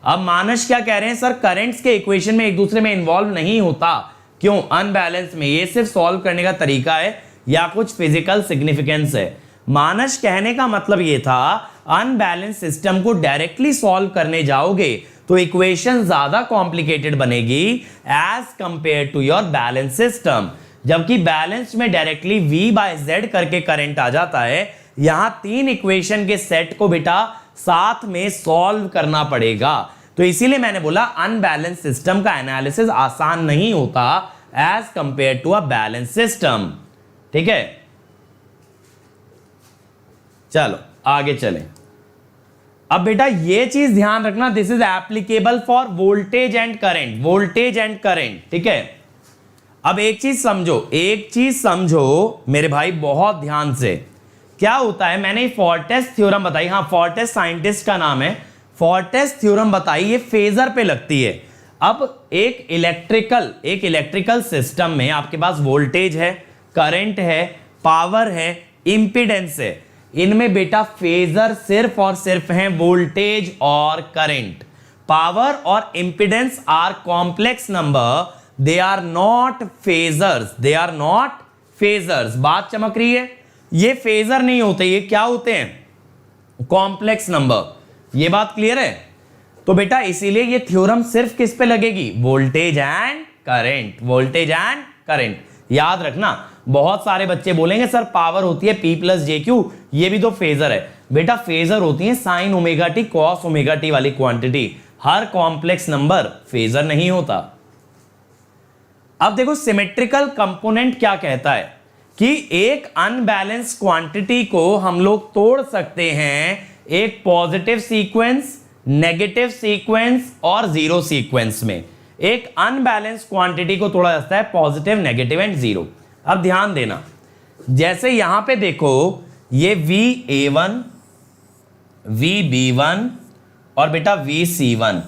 अब मानस क्या कह रहे हैं, सर करंट्स के इक्वेशन में एक दूसरे में इन्वॉल्व नहीं होता, क्यों, अनबैलेंस में। ये सिर्फ सॉल्व करने का तरीका है या कुछ फिजिकल सिग्निफिकेंस है। मानस कहने का मतलब ये था, अनबैलेंस सिस्टम को डायरेक्टली सॉल्व करने जाओगे तो इक्वेशन ज्यादा कॉम्प्लिकेटेड बनेगी as compare to your balance system. जबकि बैलेंस में डायरेक्टली V/Z करके करंट आ जाता है, यहां 3 इक्वेशन के सेट को बेटा साथ में सॉल्व करना पड़ेगा। तो इसीलिए मैंने बोला अनबैलेंस सिस्टम का एनालिसिस आसान नहीं होता as compare to a balance system, ठीक है। चलो आगे चलें। अब बेटा ये चीज ध्यान रखना, this is applicable for voltage and current, voltage and current, ठीक है। अब एक चीज समझो मेरे भाई बहुत ध्यान से। क्या होता है, मैंने फोर्टेस्क थ्योरम बताई, हाँ फोर्टेस्क साइंटिस्ट का नाम है, फोर्टेस्क थ्योरम बताई, ये फेजर पे लगती है। अब एक इलेक्ट्रिकल सिस्टम में आपके पास वोल्टेज है, करंट है, पावर है, इंपीडेंस है। इनमें बेटा फेजर सिर्फ और सिर्फ हैं वोल्टेज और करंट। पावर और impedance are complex number, they are not phasors, they are not phasors. बात चमक रही है, ये फेजर नहीं होते, ये क्या होते हैं, कॉम्प्लेक्स नंबर। ये बात क्लियर है। तो बेटा इसीलिए ये थ्योरम सिर्फ किस पे लगेगी, voltage and current, voltage and current. याद रखना, बहुत सारे बच्चे बोलेंगे सर पावर होती है P+jQ, ये भी तो फेजर है। बेटा फेजर होती है sin ωt cos ωt वाली क्वांटिटी, हर कॉम्प्लेक्स नंबर फेजर नहीं होता। अब देखो सिमेट्रिकल कंपोनेंट क्या कहता है कि एक अनबैलेंस क्वांटिटी को हम लोग तोड़ सकते हैं एक पॉजिटिव सीक्वेंस, नेगेटिव सीक्वेंस और जीरो सीक्वेंस में। एक अनबैलेंस क्वांटिटी को तोड़ा जाता है पॉजिटिव, नेगेटिव एंड जीरो। अब ध्यान देना, जैसे यहां पे देखो ये VA1, VB1 और बेटा VC1,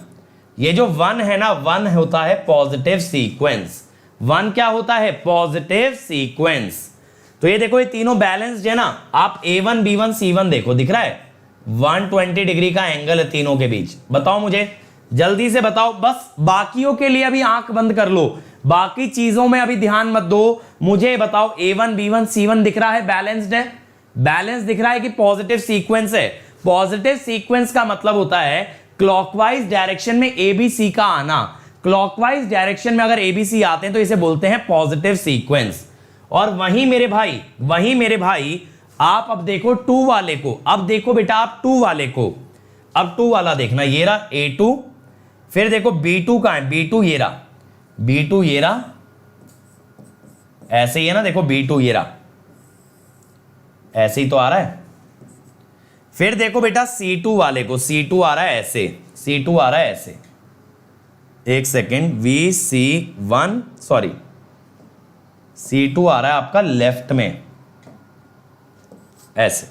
ये जो 1 है ना, 1 होता है पॉजिटिव सीक्वेंस। 1 क्या होता है? Positive sequence. तो ये देखो ये तीनों बैलेंस्ड है ना। आप A1, B1, C1 देखो, दिख रहा है 120 डिग्री का एंगल है तीनों के बीच। बताओ मुझे, जल्दी से बताओ। बस बाकियों के लिए अभी आंख बंद कर लो, बाकी चीजों में अभी ध्यान मत दो। मुझे बताओ A1, B1, C1 दिख रहा है, बैलेंस्ड है? बैलेंस दिख रहा है कि पॉजिटिव सीक्वेंस है? पॉजिटिव सीक्वेंस का मतलब होता है क्लॉकवाइज डायरेक्शन में ABC का आना। क्लॉकवाइज डायरेक्शन में अगर ABC आते हैं तो इसे बोलते हैं पॉजिटिव सीक्वेंस। और वहीं मेरे भाई आप अब देखो 2 वाले को, अब देखो बेटा आप 2 वाले को, अब 2 वाला देखना, ये रहा A2, फिर देखो B2 कहां है? B2 ये रहा, B2 ये रहा, ऐसे ही है ना, देखो B2 ये रहा, ऐसे ही तो आ रहा है। फिर देखो बेटा C2 वाले को, C2 आ रहा है ऐसे, C2 आ रहा है ऐसे, एक सेकेंड, VC1 सॉरी C2 आ रहा है आपका लेफ्ट में ऐसे,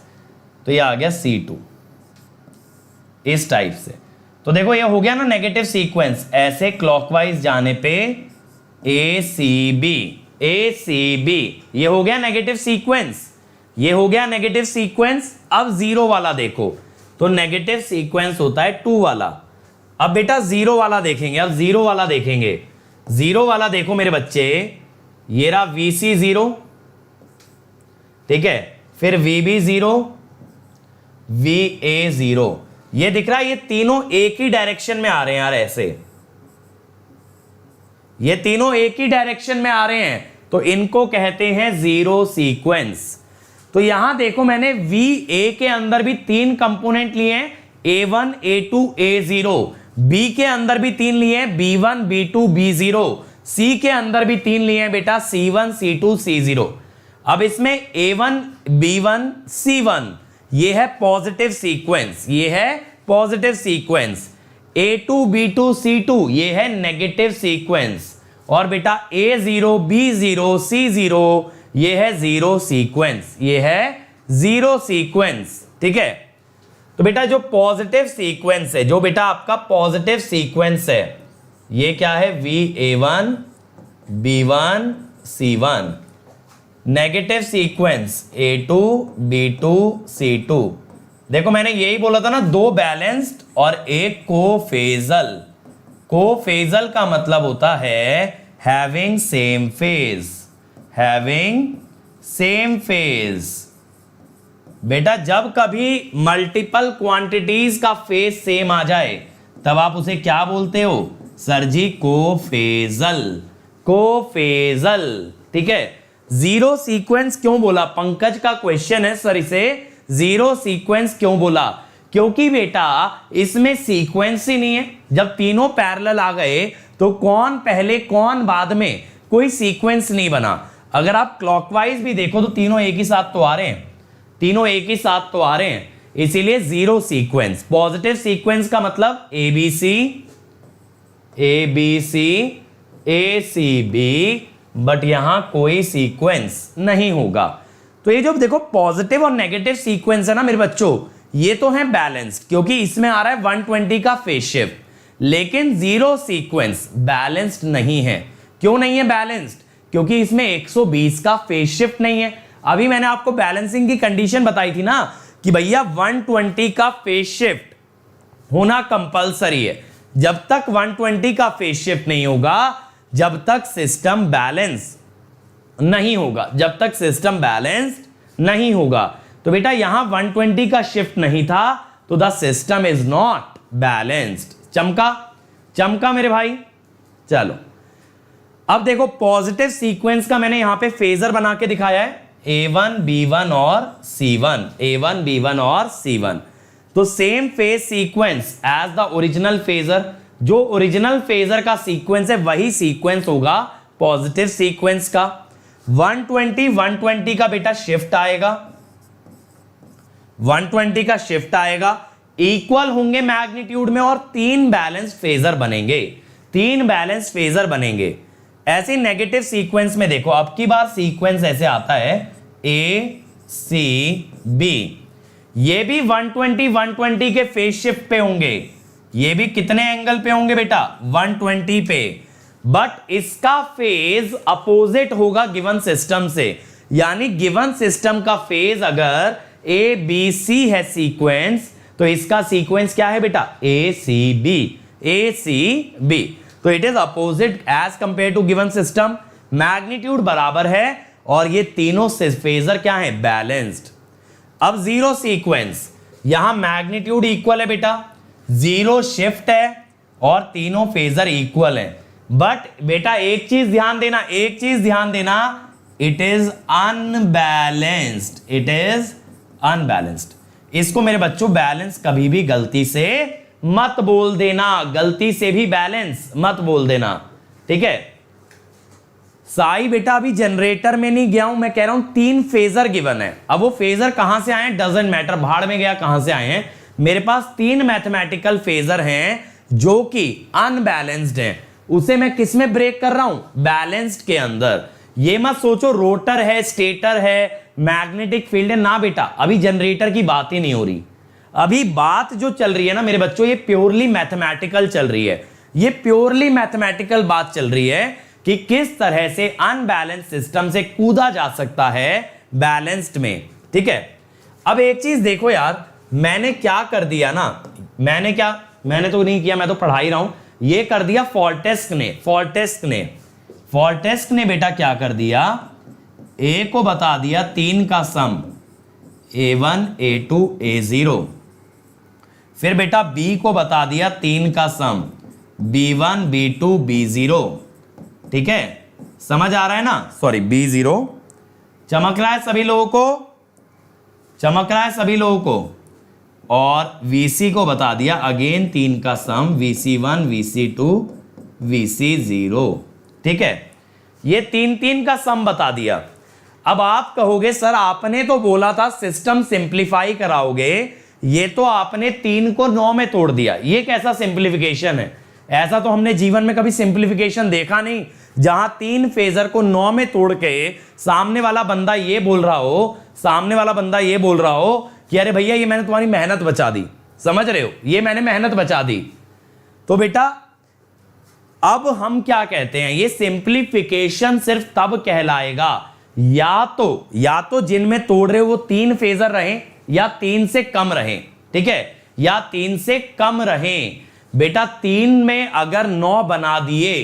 तो ये आ गया C2 इस टाइप से। तो देखो ये हो गया ना नेगेटिव सीक्वेंस, ऐसे क्लॉकवाइज जाने पे ACB, ये हो गया नेगेटिव सीक्वेंस, ये हो गया नेगेटिव सीक्वेंस। अब जीरो वाला देखो, तो नेगेटिव सीक्वेंस होता है 2 वाला। अब बेटा जीरो वाला देखेंगे, अब जीरो वाला देखेंगे। जीरो वाला देखो मेरे बच्चे, ये रहा VC0, ठीक है, फिर VB0, VA0, ये दिख रहा है, ये तीनों एक ही डायरेक्शन में आ रहे हैं यार, ऐसे ये तीनों एक ही डायरेक्शन में आ रहे हैं, तो इनको कहते हैं जीरो सीक्वेंस। तो यहां देखो मैंने VA के अंदर भी 3 कंपोनेंट लिए हैं, A1, A2, A0, B के अंदर भी 3 लिए हैं, B1, B2, B0, C के अंदर भी 3 लिए हैं बेटा, C1, C2, C0। अब इसमें A1, B1, C1 ये है पॉजिटिव सीक्वेंस, ये है positive sequence. A2, B2, C2 ये है नेगेटिव सीक्वेंस। और बेटा A0, B0, C0 ये है जीरो सीक्वेंस, ये है जीरो सीक्वेंस, ठीक है। तो बेटा जो पॉजिटिव सीक्वेंस है, जो बेटा आपका पॉजिटिव सीक्वेंस है, ये क्या है? VA1, B1, C1। Negative sequence A2, B2, C2। देखो मैंने यही बोला था ना, 2 बैलेंस्ड और एक कोफेजल। कोफेजल का मतलब होता है having same phase, having same phase. बेटा जब कभी मल्टीपल क्वांटिटीज का फेज सेम आ जाए तब आप उसे क्या बोलते हो? सर जी कोफेजल, कोफेजल, ठीक है। जीरो सीक्वेंस क्यों बोला? पंकज का क्वेश्चन है सर, इसे जीरो सीक्वेंस क्यों बोला? क्योंकि बेटा इसमें सीक्वेंस ही नहीं है। जब तीनों पैरेलल आ गए तो कौन पहले कौन बाद में, कोई सीक्वेंस नहीं बना। अगर आप क्लॉकवाइज भी देखो तो तीनों एक ही साथ तो आ रहे हैं, तीनों एक ही साथ तो आ रहे हैं, इसीलिए जीरो सीक्वेंस। पॉजिटिव सीक्वेंस का मतलब ABC, ABC, ACB, बट यहां कोई सीक्वेंस नहीं होगा। तो ये जो देखो पॉजिटिव और नेगेटिव सीक्वेंस है ना मेरे बच्चों, ये तो है बैलेंस्ड, क्योंकि इसमें आ रहा है 120 का फेज शिफ्ट। लेकिन जीरो सीक्वेंस बैलेंस्ड नहीं है। क्यों नहीं है बैलेंस्ड? क्योंकि इसमें 120 का फेज शिफ्ट नहीं है। अभी मैंने आपको बैलेंसिंग की कंडीशन बताई थी ना कि भैया 120 का फेज शिफ्ट होना कंपलसरी है। जब तक 120 का फेज शिफ्ट नहीं होगा, जब तक सिस्टम बैलेंस नहीं होगा, जब तक सिस्टम बैलेंस्ड नहीं होगा। तो बेटा यहां 120 का शिफ्ट नहीं था, तो the system is not balanced. चमका? चमका मेरे भाई? चलो अब देखो पॉजिटिव सीक्वेंस का मैंने यहां पे फेजर बना के दिखाया है, A1, B1 और C1, A1, B1 और C1। तो same phase sequence as the original phasor. जो ओरिजिनल फेजर का सीक्वेंस है वही सीक्वेंस होगा पॉजिटिव सीक्वेंस का, 120 120 का बेटा शिफ्ट आएगा, 120 का शिफ्ट आएगा, इक्वल होंगे मैग्नीट्यूड में और 3 बैलेंस फेजर बनेंगे, 3 बैलेंस फेजर बनेंगे। ऐसे नेगेटिव सीक्वेंस में देखो, अब की बार सीक्वेंस ऐसे आता है ए सी बी, ये भी 120 120 के फेज शिफ्ट पे होंगे, ये भी कितने एंगल पे होंगे बेटा 120 पे, बट इसका फेज अपोजिट होगा गिवन सिस्टम से, यानी गिवन सिस्टम का फेज अगर ए बी सी है सीक्वेंस, तो इसका सीक्वेंस क्या है बेटा A C B, A C B, तो it is opposite as compare to given system, magnitude बराबर है और ये तीनों फेजर क्या है बैलेंस्ड। अब जीरो सीक्वेंस, यहां मैग्नीट्यूड इक्वल है बेटा, जीरो शिफ्ट है और तीनों फेजर इक्वल है, बट बेटा एक चीज ध्यान देना, एक चीज ध्यान देना, it is unbalanced, it is unbalanced. इसको मेरे बच्चों बैलेंस कभी भी गलती से मत बोल देना, गलती से भी बैलेंस मत बोल देना, ठीक है। साई बेटा अभी जनरेटर में नहीं गया हूं, मैं कह रहा हूं 3 फेजर गिवन है, अब वो फेजर कहां से आए हैं डजंट मैटर, भाड़ में गया कहां से आए हैं, मेरे पास 3 मैथमेटिकल फेजर हैं जो कि अनबैलेंस्ड हैं, उसे मैं किस में ब्रेक कर रहा हूं बैलेंस्ड के अंदर। ये मत सोचो रोटर है, स्टेटर है, मैग्नेटिक फील्ड है, ना बेटा अभी जनरेटर की बात ही नहीं हो रही, अभी बात जो चल रही है ना मेरे बच्चों ये प्योरली मैथमेटिकल चल रही है, ये प्योरली मैथमेटिकल बात चल रही है कि किस तरह से अनबैलेंस्ड सिस्टम से कूदा जा सकता है बैलेंस्ड में, ठीक है। अब एक चीज देखो यार, मैंने क्या कर दिया ना, मैंने तो नहीं किया, मैं तो पढ़ा ही रहा हूं, ये कर दिया फॉल्टेस्क ने बेटा क्या कर दिया, ए को बता दिया 3 का सम a1 a2 a0, फिर बेटा बी को बता दिया 3 का सम b1 b2 b0, ठीक है, समझ आ रहा है ना, सॉरी b0, चमक रहा है सभी लोगों को, चमक रहा है सभी लोगों को, और vc को बता दिया अगेन 3 का सम vc1 vc2 vc0, ठीक है, ये 3 का सम बता दिया। अब आप कहोगे सर आपने तो बोला था सिस्टम सिंप्लीफाई कराओगे, ये तो आपने 3 को 9 में तोड़ दिया, ये कैसा सिंप्लीफिकेशन है, ऐसा तो हमने जीवन में कभी सिंप्लीफिकेशन देखा नहीं, जहां 3 फेजर को 9 में तोड़ के सामने वाला बंदा ये बोल रहा हो कि अरे भैया ये मैंने तुम्हारी मेहनत बचा दी, समझ रहे हो, ये मैंने मेहनत बचा दी। तो बेटा अब हम क्या कहते हैं, ये सिंप्लीफिकेशन सिर्फ तब कहलाएगा या तो जिनमें तोड़ रहे हो वो 3 फेजर रहें या 3 से कम रहें, ठीक है, या 3 से कम रहें। बेटा 3 में अगर 9 बना दिए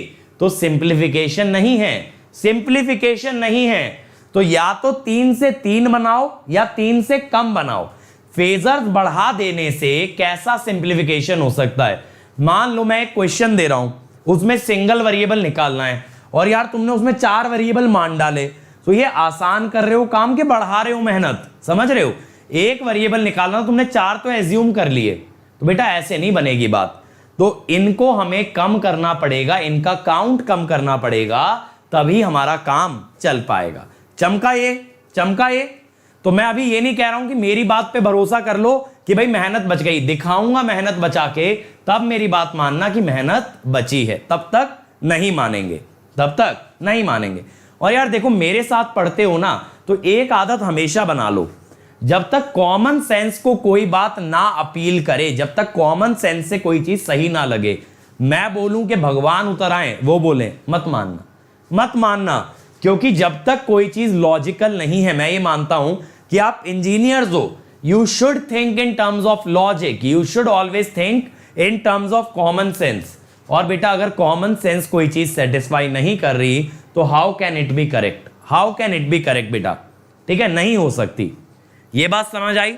तो सिंप्लीफिकेशन नहीं है, सिंप्लीफिकेशन नहीं है, तो या तो 3 से 3 बनाओ या 3 से कम बनाओ। फेजर्स बढ़ा देने से कैसा सिंप्लीफिकेशन हो सकता है, मान लो मैं एक क्वेश्चन दे रहा हूं, उसमें सिंगल वेरिएबल निकालना है और यार तुमने उसमें 4 वेरिएबल मान डाले, तो ये आसान कर रहे हो काम के बढ़ा रहे हो मेहनत, समझ रहे हो, एक वेरिएबल निकालना तुमने 4 तो एज्यूम कर लिए, तो बेटा ऐसे नहीं बनेगी बात, तो इनको हमें कम करना पड़ेगा, इनका काउंट कम करना पड़ेगा, तभी हमारा काम चल पाएगा। चमका ये, तो मैं अभी ये नहीं कह रहा हूं कि मेरी बात पे भरोसा कर लो कि भाई मेहनत बच गई, दिखाऊंगा मेहनत बचा के, तब मेरी बात मानना कि मेहनत बची है, तब तक नहीं मानेंगे। और यार देखो मेरे साथ पढ़ते हो ना, तो एक आदत हमेशा बना लो, जब तक कॉमन सेंस को कोई बात ना अपील करे, जब तक कॉमन सेंस से कोई चीज सही ना लगे, मैं बोलूं कि भगवान उतर आए, वो बोले मत मानना, क्योंकि जब तक कोई चीज लॉजिकल नहीं है, मैं ये मानता हूं कि आप इंजीनियर्स हो, you should think in terms of logic, you should always think in terms of common sense. और बेटा अगर कॉमन सेंस कोई चीज सेटिस्फाई नहीं कर रही तो how can it be correct बेटा, ठीक है, नहीं हो सकती। ये बात समझ आई।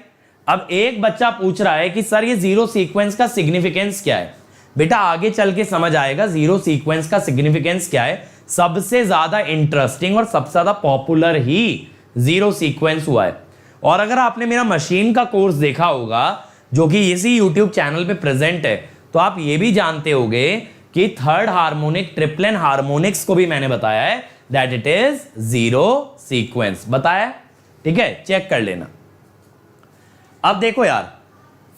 अब एक बच्चा पूछ रहा है कि सर ये जीरो सीक्वेंस का सिग्निफिकेंस क्या है। बेटा आगे चल के समझ आएगा जीरो सीक्वेंस का सिग्निफिकेंस क्या है। सबसे ज्यादा इंटरेस्टिंग और सबसे ज्यादा पॉपुलर ही जीरो सीक्वेंस हुआ है। और अगर आपने मेरा मशीन का कोर्स देखा होगा जो कि इसी यूट्यूब चैनल पे प्रेजेंट है, तो आप ये भी जानते होंगे कि थर्ड हार्मोनिक ट्रिप्लेन हार्मोनिक्स को भी मैंने बताया है that it is zero sequence बताया, ठीक है, चेक कर लेना। अब देखो यार,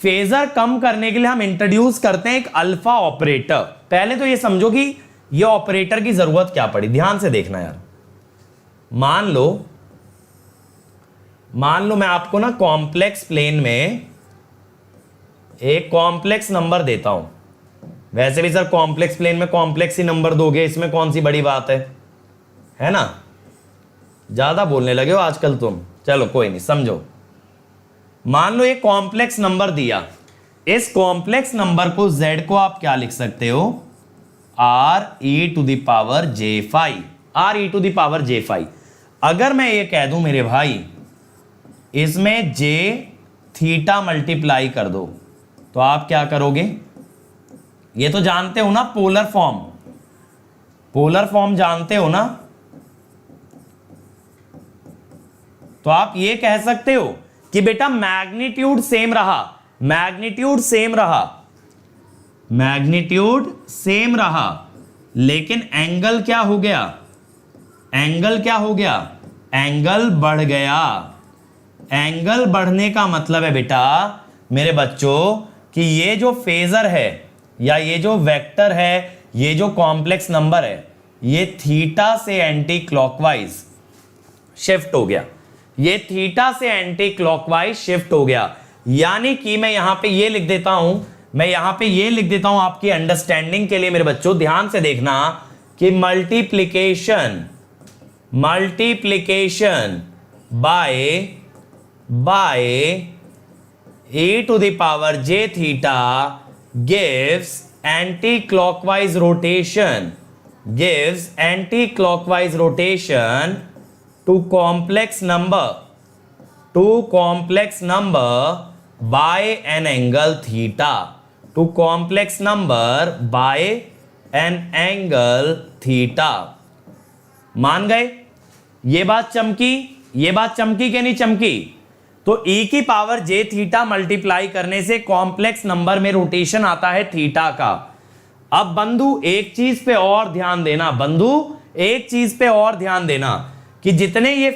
फेजर कम करने के लिए हम इंट्रोड्यूस करते हैं एक अल्फा ऑपरेटर। पहले तो ये समझो कि ये ऑपरेटर की जरूरत क्या पड़ी, ध्यान से देखना यार। मान लो मैं आपको ना कॉम्प्लेक्स प्लेन में एक कॉम्प्लेक्स नंबर देता हूं। वैसे भी सर कॉम्प्लेक्स प्लेन में कॉम्प्लेक्स ही नंबर दोगे, इसमें कौन सी बड़ी बात है ना। ज्यादा बोलने लगे हो आजकल तुम, चलो कोई नहीं, समझो। मान लो एक कॉम्प्लेक्स नंबर दिया, इस कॉम्प्लेक्स नंबर को z को आप क्या लिख सकते हो, re⁻j⁵। अगर मैं ये कह दूं मेरे भाई इसमें j थीटा मल्टीप्लाई कर दो, तो आप क्या करोगे, ये तो जानते हो ना पोलर फॉर्म जानते हो ना, तो आप ये कह सकते हो कि बेटा मैग्नीट्यूड सेम रहा, लेकिन एंगल क्या हो गया, एंगल बढ़ गया। एंगल बढ़ने का मतलब है बेटा मेरे बच्चों कि ये जो फेजर है या ये जो वेक्टर है, ये जो कॉम्प्लेक्स नंबर है, ये थीटा से एंटी क्लॉकवाइज शिफ्ट हो गया, ये थीटा से एंटी क्लॉकवाइज शिफ्ट हो गया। यानी कि मैं यहां पे ये लिख देता हूं, आपकी अंडरस्टैंडिंग के लिए मेरे बच्चों ध्यान से देखना कि multiplication bye e⁻j⁵ gives anti-clockwise rotation to complex number by an angle theta। मान गए, ये बात चमकी कि नहीं चमकी। तो e⁻j⁵ मल्टीप्लाई करने से कॉम्प्लेक्स नंबर में रोटेशन आता है थीटा का। अब बंधु एक चीज पे और ध्यान देना कि जितने ये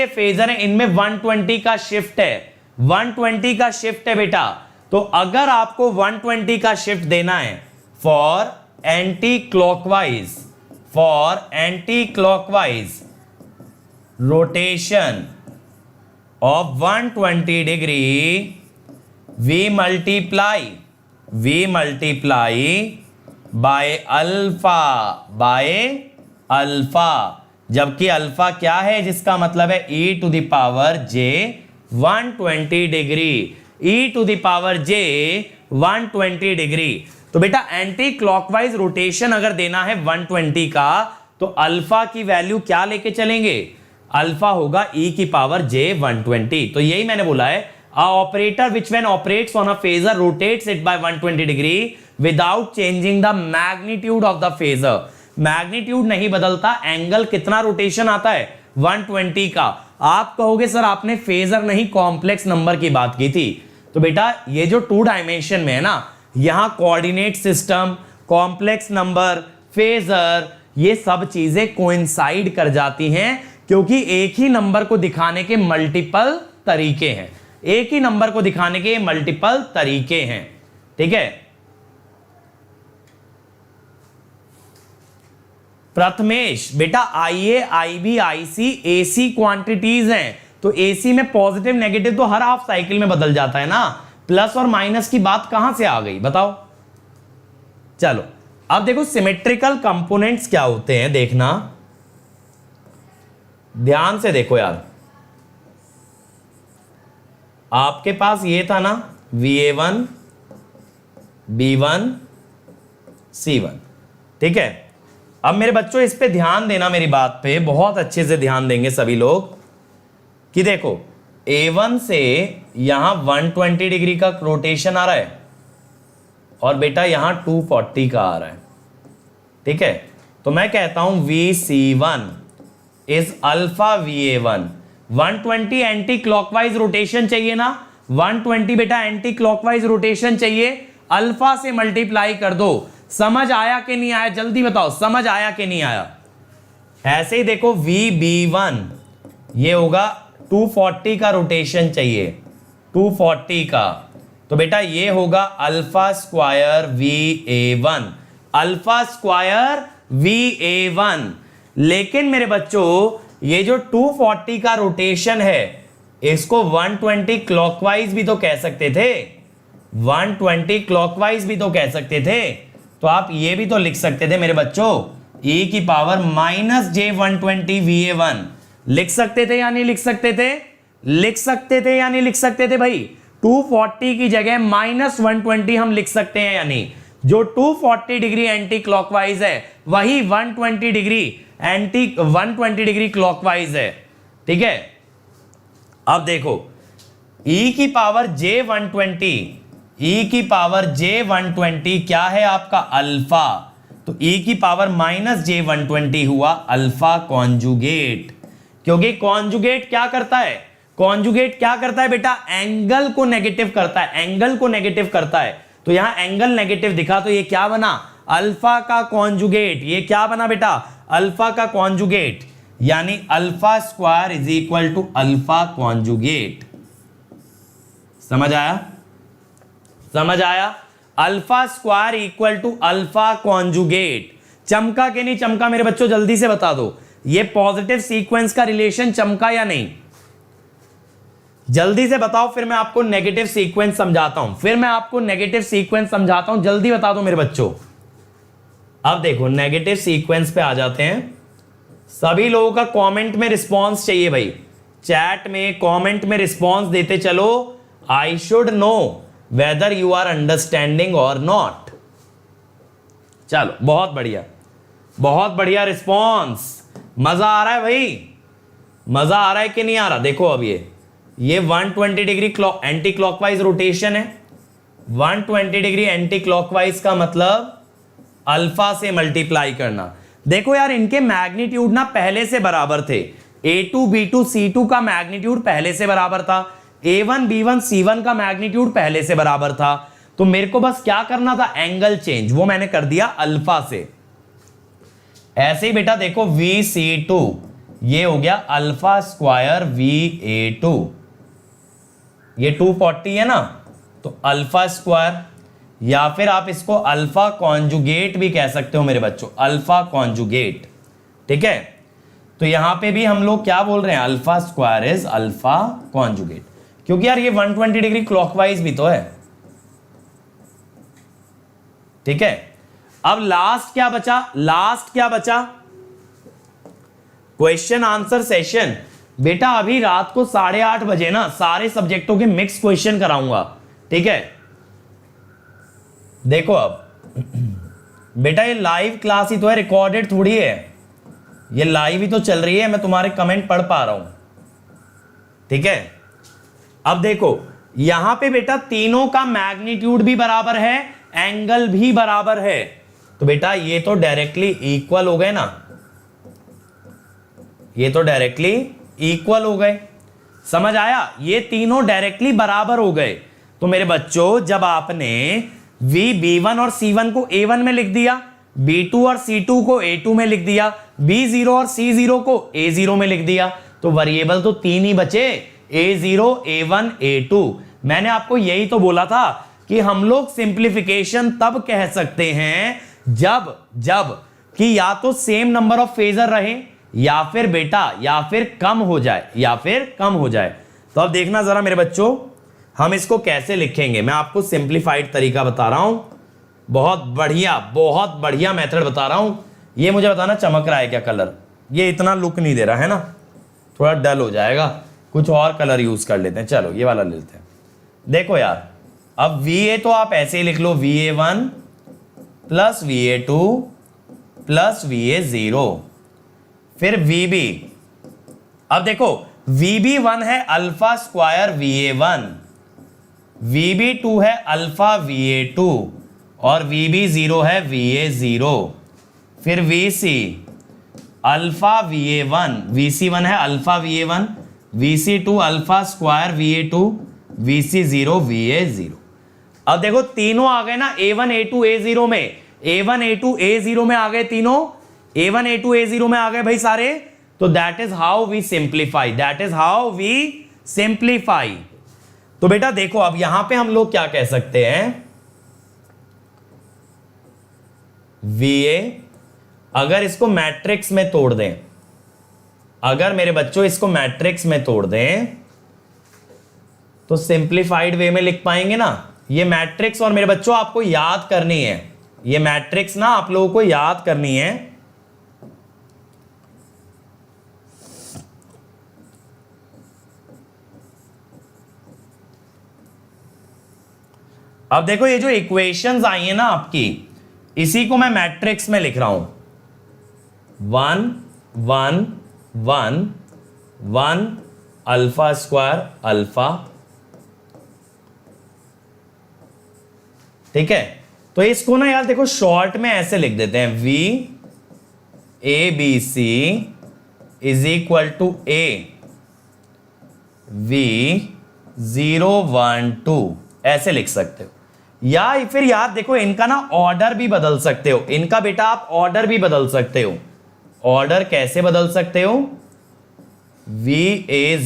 फेजर हैं इनमें 120 का शिफ्ट है बेटा। तो अगर आपको 120 का शिफ्ट देना है for anti clockwise rotation of 120 degree, we multiply by alpha, जबकि अल्फा क्या है, जिसका मतलब है e⁻j⁵ डिग्री। तो बेटा एंटी क्लॉकवाइज रोटेशन अगर देना है 120 का, तो अल्फा की वैल्यू क्या लेके चलेंगे, अल्फा होगा e⁻j⁵। तो यही मैंने बोला है, a operator which when operates on a phasor rotates it by 120 degree without changing the magnitude of the phasor। Magnitude नहीं बदलता, एंगल कितना रोटेशन आता है 120 का। आप कहोगे सर आपने फेजर नहीं कॉम्प्लेक्स नंबर की बात की थी। तो बेटा ये जो 2 डायमेंशन में है ना, यहां coordinate system, complex number, phasor, ये सब चीजें कोइंसाइड कर जाती हैं, क्योंकि एक ही नंबर को दिखाने के मल्टीपल तरीके हैं, ठीक है। प्रथमेश बेटा IA, IB, IC AC quantities हैं, तो AC में पॉजिटिव नेगेटिव तो हर हाफ साइकिल में बदल जाता है ना, प्लस और माइनस की बात कहां से आ गई बताओ। चलो अब देखो सिमेट्रिकल कंपोनेंट्स क्या होते हैं, देखना ध्यान से देखो यार। आपके पास ये था ना VA1 B1 C1, ठीक है। अब मेरे बच्चों इस पे ध्यान देना, मेरी बात पे बहुत अच्छे से ध्यान देंगे सभी लोग कि देखो A1 से यहां 120 डिग्री का रोटेशन आ रहा है और बेटा यहां 240 का आ रहा है, ठीक है। तो मैं कहता हूं VC1 is alpha VA1। 120 anti clockwise rotation चाहिए ना, 120 बेटा एंटी क्लॉकवाइज रोटेशन चाहिए। अल्फा से मल्टीप्लाई कर दो। समझ आया कि नहीं आया, जल्दी बताओ, समझ आया कि नहीं आया। ऐसे ही देखो VB1 ये होगा 240 का रोटेशन चाहिए, 240 का, तो बेटा ये होगा alpha square VA1, alpha square VA1। लेकिन मेरे बच्चों ये जो 240 का रोटेशन है इसको 120 क्लॉकवाइज भी तो कह सकते थे, 120 क्लॉकवाइज भी तो कह सकते थे। तो आप ये भी तो लिख सकते थे मेरे बच्चों, e की पावर -j120 VA1 लिख सकते थे या नहीं लिख सकते थे, लिख सकते थे या नहीं लिख सकते थे भाई। 240 की जगह -120 हम लिख सकते हैं या नहीं। जो 240 डिग्री एंटी क्लॉकवाइज है वही 120 डिग्री क्लॉकवाइज है, ठीक है। अब देखो e की पावर j120, e की पावर j120 क्या है आपका अल्फा, तो e की पावर -j120 हुआ अल्फा कॉन्जुगेट। क्योंकि कॉन्जुगेट क्या करता है, कॉन्जुगेट क्या करता है बेटा, एंगल को नेगेटिव करता है, एंगल को नेगेटिव करता है। तो यहां एंगल नेगेटिव दिखा तो ये क्या बना, अल्फा का कॉन्जुगेट। ये क्या बना बेटा, अल्फा का कॉन्जुगेट, यानी alpha square is equal to alpha conjugate. समझ आया, समझ आया, alpha square equal to alpha conjugate. चमका कि नहीं चमका मेरे बच्चों, जल्दी से बता दो, ये पॉजिटिव सीक्वेंस का रिलेशन चमका या नहीं, जल्दी से बताओ, फिर मैं आपको नेगेटिव सीक्वेंस समझाता हूं, फिर मैं आपको नेगेटिव सीक्वेंस समझाता हूं, जल्दी बता दो मेरे बच्चों। अब देखो नेगेटिव सीक्वेंस पे आ जाते हैं। सभी लोगों का कमेंट में रिस्पांस चाहिए भाई, चैट में कमेंट में रिस्पांस देते चलो। I should know whether you are understanding और नॉट। चलो बहुत बढ़िया, बहुत बढ़िया रिस्पांस, मजा आ रहा है भाई, मजा आ रहा है कि नहीं आ रहा। देखो अब ये 120 डिग्री एंटी क्लॉकवाइज रोटेशन है, 120 डिग्री एंटी क्लॉकवाइज का मतलब अल्फा से मल्टीप्लाई करना। देखो यार इनके मैग्नीट्यूड ना पहले से बराबर थे, A2 B2 C2 का मैग्नीट्यूड पहले से बराबर था, A1 B1 C1 का मैग्नीट्यूड पहले से बराबर था। तो मेरे को बस क्या करना था, एंगल चेंज, वो मैंने कर दिया अल्फा से। ऐसे ही बेटा देखो VC2 ये हो गया अल्फा स्क्वायर VA2, ये 240 है ना, तो अल्फा स्क्वायर, या फिर आप इसको अल्फा कॉन्जुगेट भी कह सकते हो मेरे बच्चों, अल्फा कॉन्जुगेट, ठीक है। तो यहां पे भी हम लोग क्या बोल रहे हैं, alpha square is alpha conjugate, क्योंकि यार ये 120 डिग्री क्लॉकवाइज भी तो है, ठीक है। अब लास्ट क्या बचा, लास्ट क्या बचा, क्वेश्चन आंसर सेशन। बेटा अभी रात को 8:30 बजे ना सारे सब्जेक्टों के मिक्स क्वेश्चन कराऊंगा, ठीक है। देखो अब बेटा ये लाइव क्लास ही तो है, रिकॉर्डेड थोड़ी है, ये लाइव ही तो चल रही है, मैं तुम्हारे कमेंट पढ़ पा रहा हूं, ठीक है। अब देखो यहां पे बेटा तीनों का मैग्नीट्यूड भी बराबर है, एंगल भी बराबर है, तो बेटा ये तो डायरेक्टली इक्वल हो गए ना, ये तो डायरेक्टली इक्वल हो गए। समझ आया, ये तीनों डायरेक्टली बराबर हो गए। तो मेरे बच्चों जब आपने B1 और C1 को A1 में लिख दिया, B2 और C2 को A2 में लिख दिया, B0 और C0 को A0 में लिख दिया, तो वेरिएबल तो तीन ही बचे, A0 A1 A2। मैंने आपको यही तो बोला था कि हम लोग सिंप्लीफिकेशन तब कह सकते हैं जब कि या तो सेम नंबर ऑफ फेजर रहे या फिर बेटा या फिर कम हो जाए, या फिर कम हो जाए। तो अब देखना जरा मेरे बच्चों हम इसको कैसे लिखेंगे, मैं आपको सिंप्लीफाइड तरीका बता रहा हूं, बहुत बढ़िया मेथड बता रहा हूं। ये मुझे बताना चमक रहा है क्या कलर, ये इतना लुक नहीं दे रहा है ना, थोड़ा डल हो जाएगा, कुछ और कलर यूज कर लेते हैं। चलो ये वाला ले लेते हैं। देखो यार अब VA तो आप ऐसे ही लिख लो, VA1 plus VA2 plus VA0, फिर VB। अब देखो VB1 है अल्फा स्क्वायर VA1, VB2 है अल्फा VA2 और VB0 है VA0, फिर VC अल्फा VA1, VC1 है alpha VA1, VC2 alpha square VA2, VC0 VA0। अब देखो तीनों आ गए ना A1 A2 A0 में, A1 A2 A0 में आ गए तीनों, A1 A2 A0 में आ गए भाई सारे। तो that is how we simplify, that is how we simplify. तो बेटा देखो अब यहां पे हम लोग क्या कह सकते हैं, VA अगर इसको मैट्रिक्स में तोड़ दें, अगर मेरे बच्चों इसको मैट्रिक्स में तोड़ दें तो सिंप्लीफाइड वे में लिख पाएंगे ना। ये मैट्रिक्स और मेरे बच्चों आपको याद करनी है, ये मैट्रिक्स ना आप लोगों को याद करनी है। अब देखो ये जो इक्वेशंस आई है ना आपकी, इसी को मैं मैट्रिक्स में लिख रहा हूं, 1 1 1 1 अल्फा स्क्वायर अल्फा, ठीक है। तो इसको ना यार देखो शॉर्ट में ऐसे लिख देते हैं, VABC is equal to V012 ऐसे लिख सकते हो। या फिर यार देखो इनका ना ऑर्डर भी बदल सकते हो, इनका बेटा आप ऑर्डर भी बदल सकते हो। ऑर्डर कैसे बदल सकते हो, VA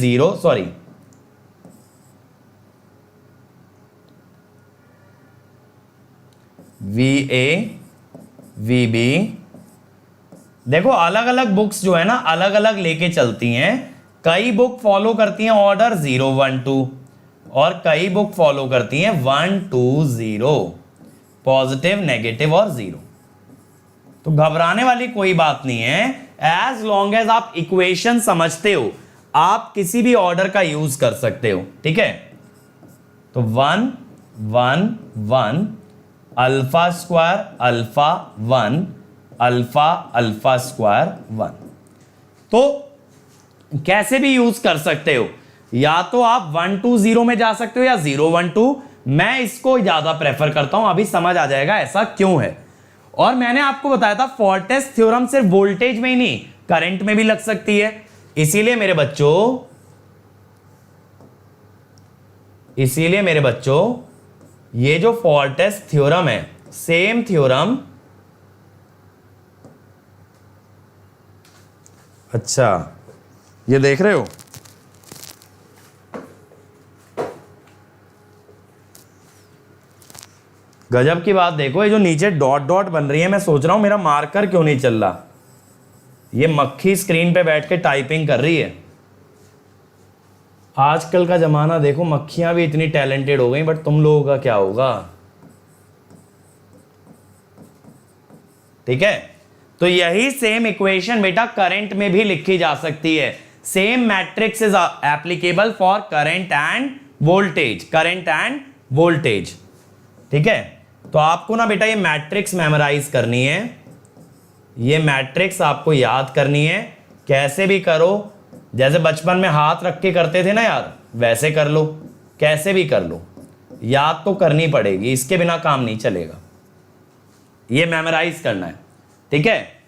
VB, देखो अलग अलग बुक्स जो है ना अलग अलग लेके चलती हैं। कई बुक फॉलो करती हैं ऑर्डर 0 1 2 और कई बुक फॉलो करती हैं 1 2 0, पॉजिटिव नेगेटिव और 0। तो घबराने वाली कोई बात नहीं है, एज लॉन्ग एज आप इक्वेशन समझते हो आप किसी भी ऑर्डर का यूज कर सकते हो, ठीक है। तो 1 1 1 alpha square alpha 1 alpha alpha square 1। तो कैसे भी यूज कर सकते हो, या तो आप 1 2 0 में जा सकते हो या 0 1 2। मैं इसको ज्यादा प्रेफर करता हूं, अभी समझ आ जाएगा ऐसा क्यों है। और मैंने आपको बताया था फोर्टेस थ्योरम सिर्फ वोल्टेज में ही नहीं करंट में भी लग सकती है। इसीलिए मेरे बच्चों ये जो फोर्टेस थ्योरम है, सेम थ्योरम, अच्छा ये देख रहे हो, गजब की बात देखो, ये जो नीचे डॉट डॉट बन रही है, मैं सोच रहा हूं मेरा मार्कर क्यों नहीं चल रहा। ये मक्खी स्क्रीन पे बैठ के टाइपिंग कर रही है। आजकल का जमाना देखो, मक्खियां भी इतनी टैलेंटेड हो गई, बट तुम लोगों का क्या होगा, ठीक है। तो यही सेम इक्वेशन बेटा करंट में भी लिखी जा सकती है। Same matrix is applicable for current end voltage, ठीक है। तो आपको ना बेटा ये मैट्रिक्स मेमोराइज करनी है, ये मैट्रिक्स आपको याद करनी है। कैसे भी करो, जैसे बचपन में हाथ रख के करते थे ना यार, वैसे कर लो, कैसे भी कर लो, याद तो करनी पड़ेगी, इसके बिना काम नहीं चलेगा। ये मेमोराइज करना है, ठीक है।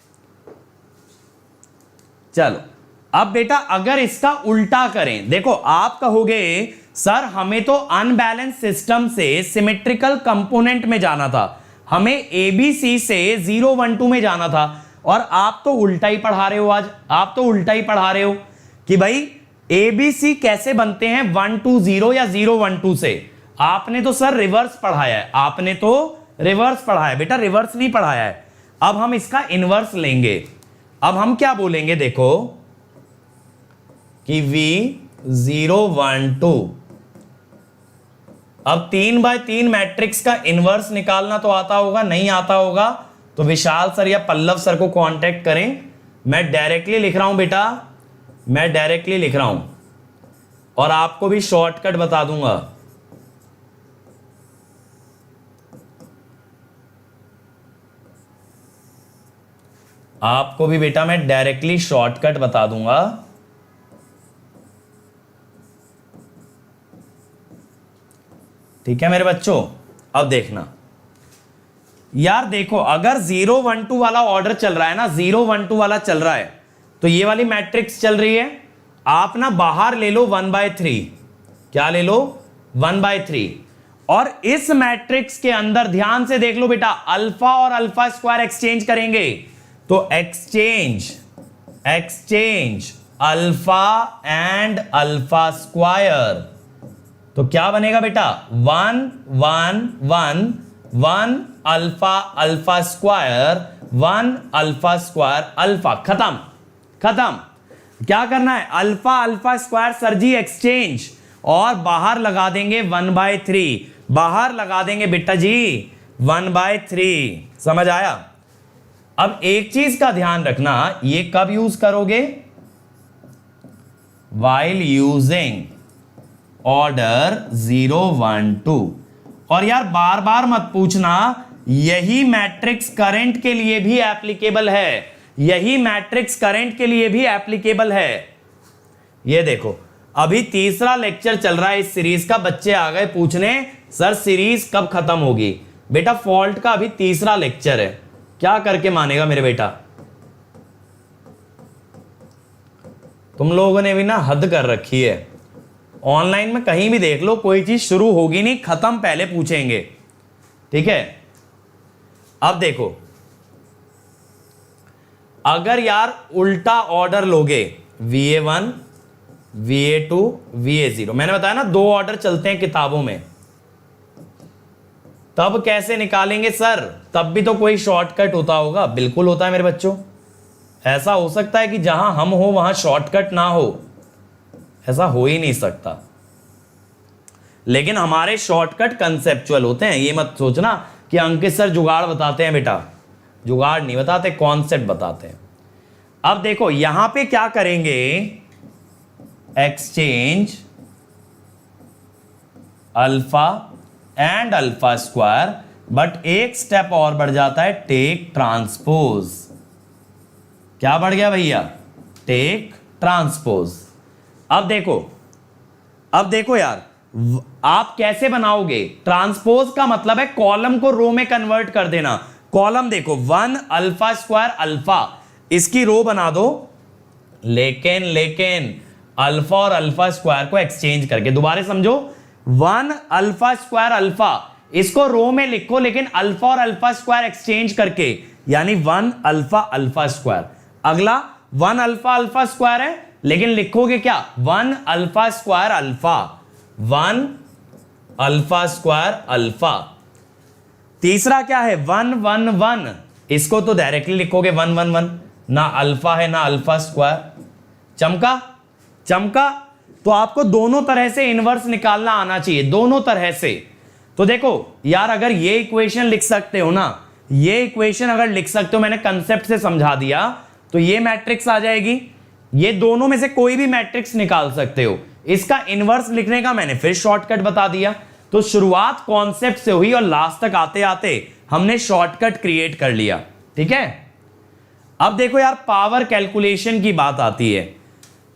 चलो अब बेटा अगर इसका उल्टा करें, देखो आप कहोगे सर हमें तो अनबैलेंस सिस्टम से सिमेट्रिकल कंपोनेंट में जाना था, हमें एबीसी से 0 1 2 में जाना था, और आप तो उल्टा ही पढ़ा रहे हो। आज आप तो उल्टा ही पढ़ा रहे हो कि भाई एबीसी कैसे बनते हैं 1 2 0 या 0 1 2 से। आपने तो सर रिवर्स पढ़ाया है, आपने तो रिवर्स पढ़ाया बेटा, रिवर्स नहीं पढ़ाया है। अब हम इसका इनवर्स लेंगे। अब हम क्या बोलेंगे, देखो कि V0 1 2, अब 3x3 मैट्रिक्स का इनवर्स निकालना तो आता होगा, नहीं आता होगा तो विशाल सर या पल्लव सर को कांटेक्ट करें। मैं डायरेक्टली लिख रहा हूं बेटा, मैं डायरेक्टली लिख रहा हूं और आपको भी शॉर्टकट बता दूंगा। आपको भी बेटा मैं डायरेक्टली शॉर्टकट बता दूंगा। ठीक है मेरे बच्चों, अब देखना यार, देखो अगर 0 1 2 वाला ऑर्डर चल रहा है ना, 0 1 2 वाला चल रहा है, तो ये वाली मैट्रिक्स चल रही है। आप ना बाहर ले लो 1/3, क्या ले लो 1/3, और इस मैट्रिक्स के अंदर ध्यान से देख लो बेटा, अल्फा और अल्फा स्क्वायर एक्सचेंज करेंगे, तो exchange alpha and alpha square, तो क्या बनेगा बेटा, 1 1 1 1 alpha alpha square 1 alpha square alpha, खत्म। क्या करना है, अल्फा अल्फा स्क्वायर सर जी एक्सचेंज, और बाहर लगा देंगे 1/3, बाहर लगा देंगे बेटा जी 1/3, समझ आया। अब एक चीज का ध्यान रखना, ये कब यूज करोगे, while using ऑर्डर 0 1 2। और यार बार बार मत पूछना, यही मैट्रिक्स करंट के लिए भी एप्लीकेबल है, यही मैट्रिक्स करंट के लिए भी एप्लीकेबल है। ये देखो अभी तीसरा लेक्चर चल रहा है इस सीरीज का, बच्चे आ गए पूछने सर सीरीज कब खत्म होगी। बेटा फॉल्ट का अभी तीसरा लेक्चर है, क्या करके मानेगा मेरे बेटा, तुम लोगों ने भी ना हद कर रखी है। ऑनलाइन में कहीं भी देख लो, कोई चीज शुरू होगी नहीं, खत्म पहले पूछेंगे, ठीक है। अब देखो अगर यार उल्टा ऑर्डर लोगे, VA1 VA2 VA0, मैंने बताया ना 2 ऑर्डर चलते हैं किताबों में, तब कैसे निकालेंगे सर, तब भी तो कोई शॉर्टकट होता होगा, बिल्कुल होता है मेरे बच्चों। ऐसा हो सकता है कि जहां हम हो वहां शॉर्टकट ना हो, ऐसा हो ही नहीं सकता। लेकिन हमारे शॉर्टकट कंसेप्चुअल होते हैं, ये मत सोचना कि अंकित सर जुगाड़ बताते हैं, बेटा जुगाड़ नहीं बताते, कॉन्सेप्ट बताते हैं। अब देखो यहां पे क्या करेंगे, exchange alpha and alpha square, but एक स्टेप और बढ़ जाता है, टेक ट्रांसपोज। क्या बढ़ गया भैया, टेक ट्रांसपोज। अब देखो यार आप कैसे बनाओगे, ट्रांसपोज का मतलब है कॉलम को रो में कन्वर्ट कर देना। कॉलम देखो 1 अल्फा स्क्वायर अल्फा, इसकी रो बना दो, लेकिन अल्फा और अल्फा स्क्वायर को एक्सचेंज करके, दोबारा समझो, 1 अल्फा स्क्वायर अल्फा, इसको रो में लिखो लेकिन अल्फा और अल्फा स्क्वायर एक्सचेंज करके, यानी 1 अल्फा अल्फा स्क्वायर। अगला 1 अल्फा अल्फा स्क्वायर है, लेकिन लिखोगे क्या, 1 alpha square alpha, 1 alpha square alpha. तीसरा क्या है, 1 1 1, इसको तो डायरेक्टली लिखोगे 1 1 1, ना अल्फा है ना अल्फा स्क्वायर। चमका। तो आपको दोनों तरह से इनवर्स निकालना आना चाहिए, दोनों तरह से। तो देखो यार अगर ये इक्वेशन लिख सकते हो ना, ये इक्वेशन अगर लिख सकते हो, मैंने कंसेप्ट से समझा दिया, तो ये मैट्रिक्स आ जाएगी। ये दोनों में से कोई भी मैट्रिक्स निकाल सकते हो। इसका इनवर्स लिखने का मैंने फिर शॉर्टकट बता दिया। तो शुरुआत कॉन्सेप्ट से हुई और लास्ट तक आते आते हमने शॉर्टकट क्रिएट कर लिया, ठीक है। अब देखो यार पावर कैलकुलेशन की बात आती है,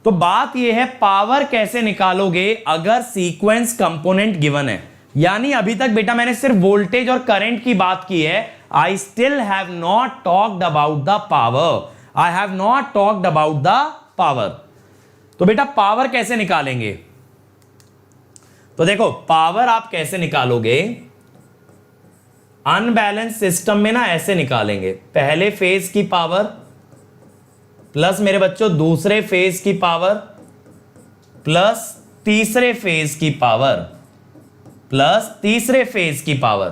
तो बात यह है पावर कैसे निकालोगे अगर सीक्वेंस कंपोनेंट गिवन है। यानी अभी तक बेटा मैंने सिर्फ वोल्टेज और करंट की बात की है, I still have not talked about the power, I have not talked about the power. तो बेटा पावर कैसे निकालेंगे, तो देखो पावर आप कैसे निकालोगे, अनबैलेंस सिस्टम में ना ऐसे निकालेंगे, पहले फेज की पावर प्लस मेरे बच्चों दूसरे फेज की पावर प्लस तीसरे फेज की पावर प्लस तीसरे फेज की पावर।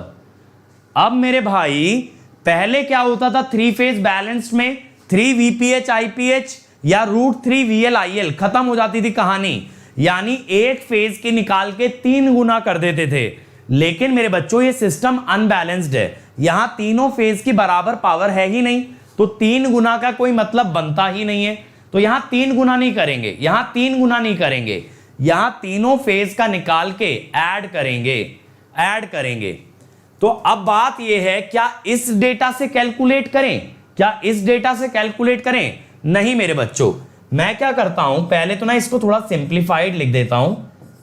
अब मेरे भाई पहले क्या होता था, 3 फेज बैलेंस में 3 VPH IPH या √3 VL IL, खत्म हो जाती थी कहानी। यानी एक फेज के निकाल के 3 गुना कर देते थे। लेकिन मेरे बच्चों ये सिस्टम अनबैलेंस्ड है, यहां तीनों फेज की बराबर पावर है ही नहीं, तो 3 गुना का कोई मतलब बनता ही नहीं है। तो यहां 3 गुना नहीं करेंगे, यहां 3 गुना नहीं करेंगे, यहां तीनों फेज का निकाल के ऐड करेंगे। तो अब बात यह है क्या इस डेटा से कैलकुलेट करें, क्या इस डेटा से कैलकुलेट करें, नहीं मेरे बच्चों। मैं क्या करता हूं, पहले तो ना इसको थोड़ा सिंप्लीफाइड लिख देता हूं।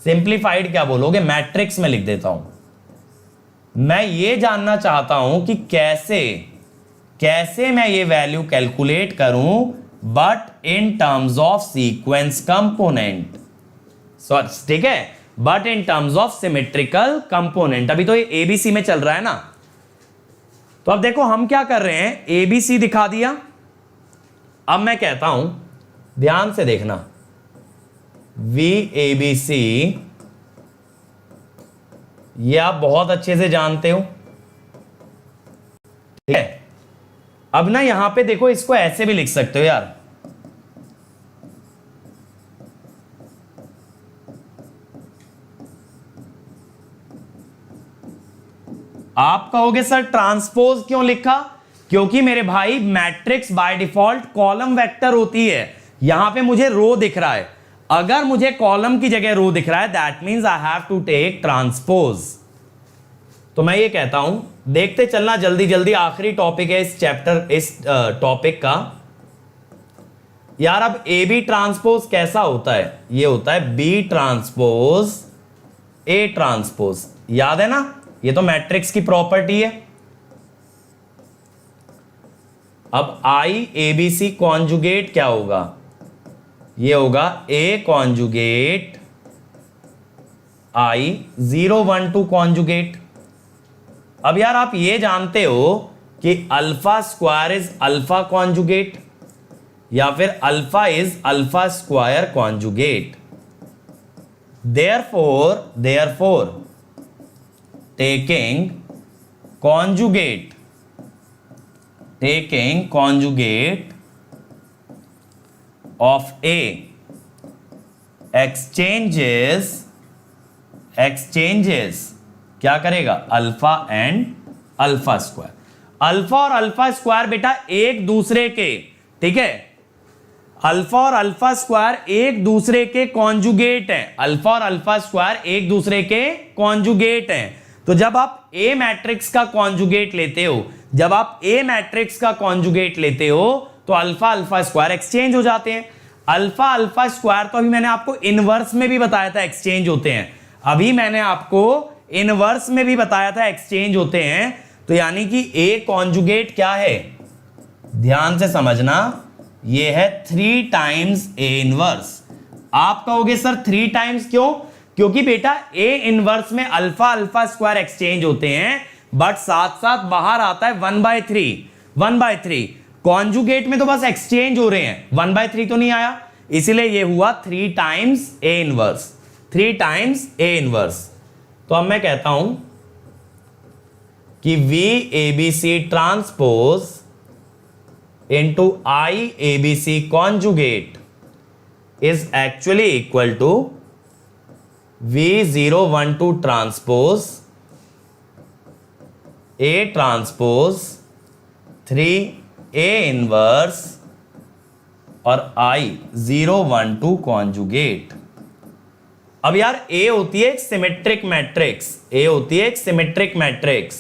सिंप्लीफाइड क्या बोलोगे, मैट्रिक्स में लिख देता हूं। मैं ये जानना चाहता हूं कि कैसे मैं ये वैल्यू कैलकुलेट करूं, but in terms of sequence component. ठीक है, but in terms of symmetrical component. अभी तो ये एबीसी में चल रहा है ना। तो अब देखो हम क्या कर रहे हैं, एबीसी दिखा दिया। अब मैं कहता हूं, ध्यान से देखना, वी ए बी सी, ये आप बहुत अच्छे से जानते हो, ठीक है। अब ना यहां पे देखो, इसको ऐसे भी लिख सकते हो यार, आप कहोगे सर ट्रांसपोज क्यों लिखा, क्योंकि मेरे भाई matrix by default column vector होती है। यहां पे मुझे रो दिख रहा है, अगर मुझे कॉलम की जगह रो दिख रहा है that means I have to take transpose. तो मैं ये कहता हूं, देखते चलना जल्दी जल्दी, आखिरी टॉपिक है इस चैप्टर, इस टॉपिक का यार। अब ए बी ट्रांसपोज कैसा होता है, ये होता है बी ट्रांसपोज ए ट्रांसपोज, याद है ना, ये तो मैट्रिक्स की प्रॉपर्टी है। अब आई ए बी सी कॉन्जुगेट क्या होगा, ये होगा ए कॉन्जुगेट आई 0 1 2 कॉन्जुगेट। अब यार आप ये जानते हो कि alpha square is alpha conjugate, या फिर alpha is alpha square conjugate. Therefore taking conjugate of A exchanges क्या करेगा, alpha and alpha square. Alpha और अल्फा स्क्वायर बेटा एक दूसरे के, ठीक है, अल्फा और अल्फा स्क्वायर एक दूसरे के कॉन्जुगेट हैं। अल्फा और अल्फा स्क्वायर एक दूसरे के कॉन्जुगेट हैं। तो जब आप ए मैट्रिक्स का कॉन्जुगेट लेते हो, जब आप ए मैट्रिक्स का कॉन्जुगेट लेते हो तो अल्फा अल्फा स्क्वायर एक्सचेंज हो जाते हैं। अल्फा अल्फा स्क्वायर तो अभी मैंने आपको इनवर्स में भी बताया था एक्सचेंज होते हैं, अभी मैंने आपको इनवर्स में भी बताया था एक्सचेंज होते हैं। तो यानी कि ए कॉन्जुगेट क्या है, ध्यान से समझना, ये है 3 टाइम्स ए इनवर्स। आप कहोगे सर 3 टाइम्स क्यों, क्योंकि बेटा ए इनवर्स में अल्फा अल्फा स्क्वायर एक्सचेंज होते हैं, बट साथ साथ बाहर आता है 1/3। कॉन्जुगेट में तो बस एक्सचेंज हो रहे हैं, 1/3 तो नहीं आया, इसीलिए ये हुआ 3 times A inverse, 3 times A inverse. तो अब मैं कहता हूं कि V A B C transpose into I A B C conjugate is actually equal to V0 1 2 transpose A transpose 3 A inverse और I 0 1 2 कॉन्जुगेट। अब यार A होती है एक सिमेट्रिक मैट्रिक्स, A होती है एक सिमेट्रिक मैट्रिक्स,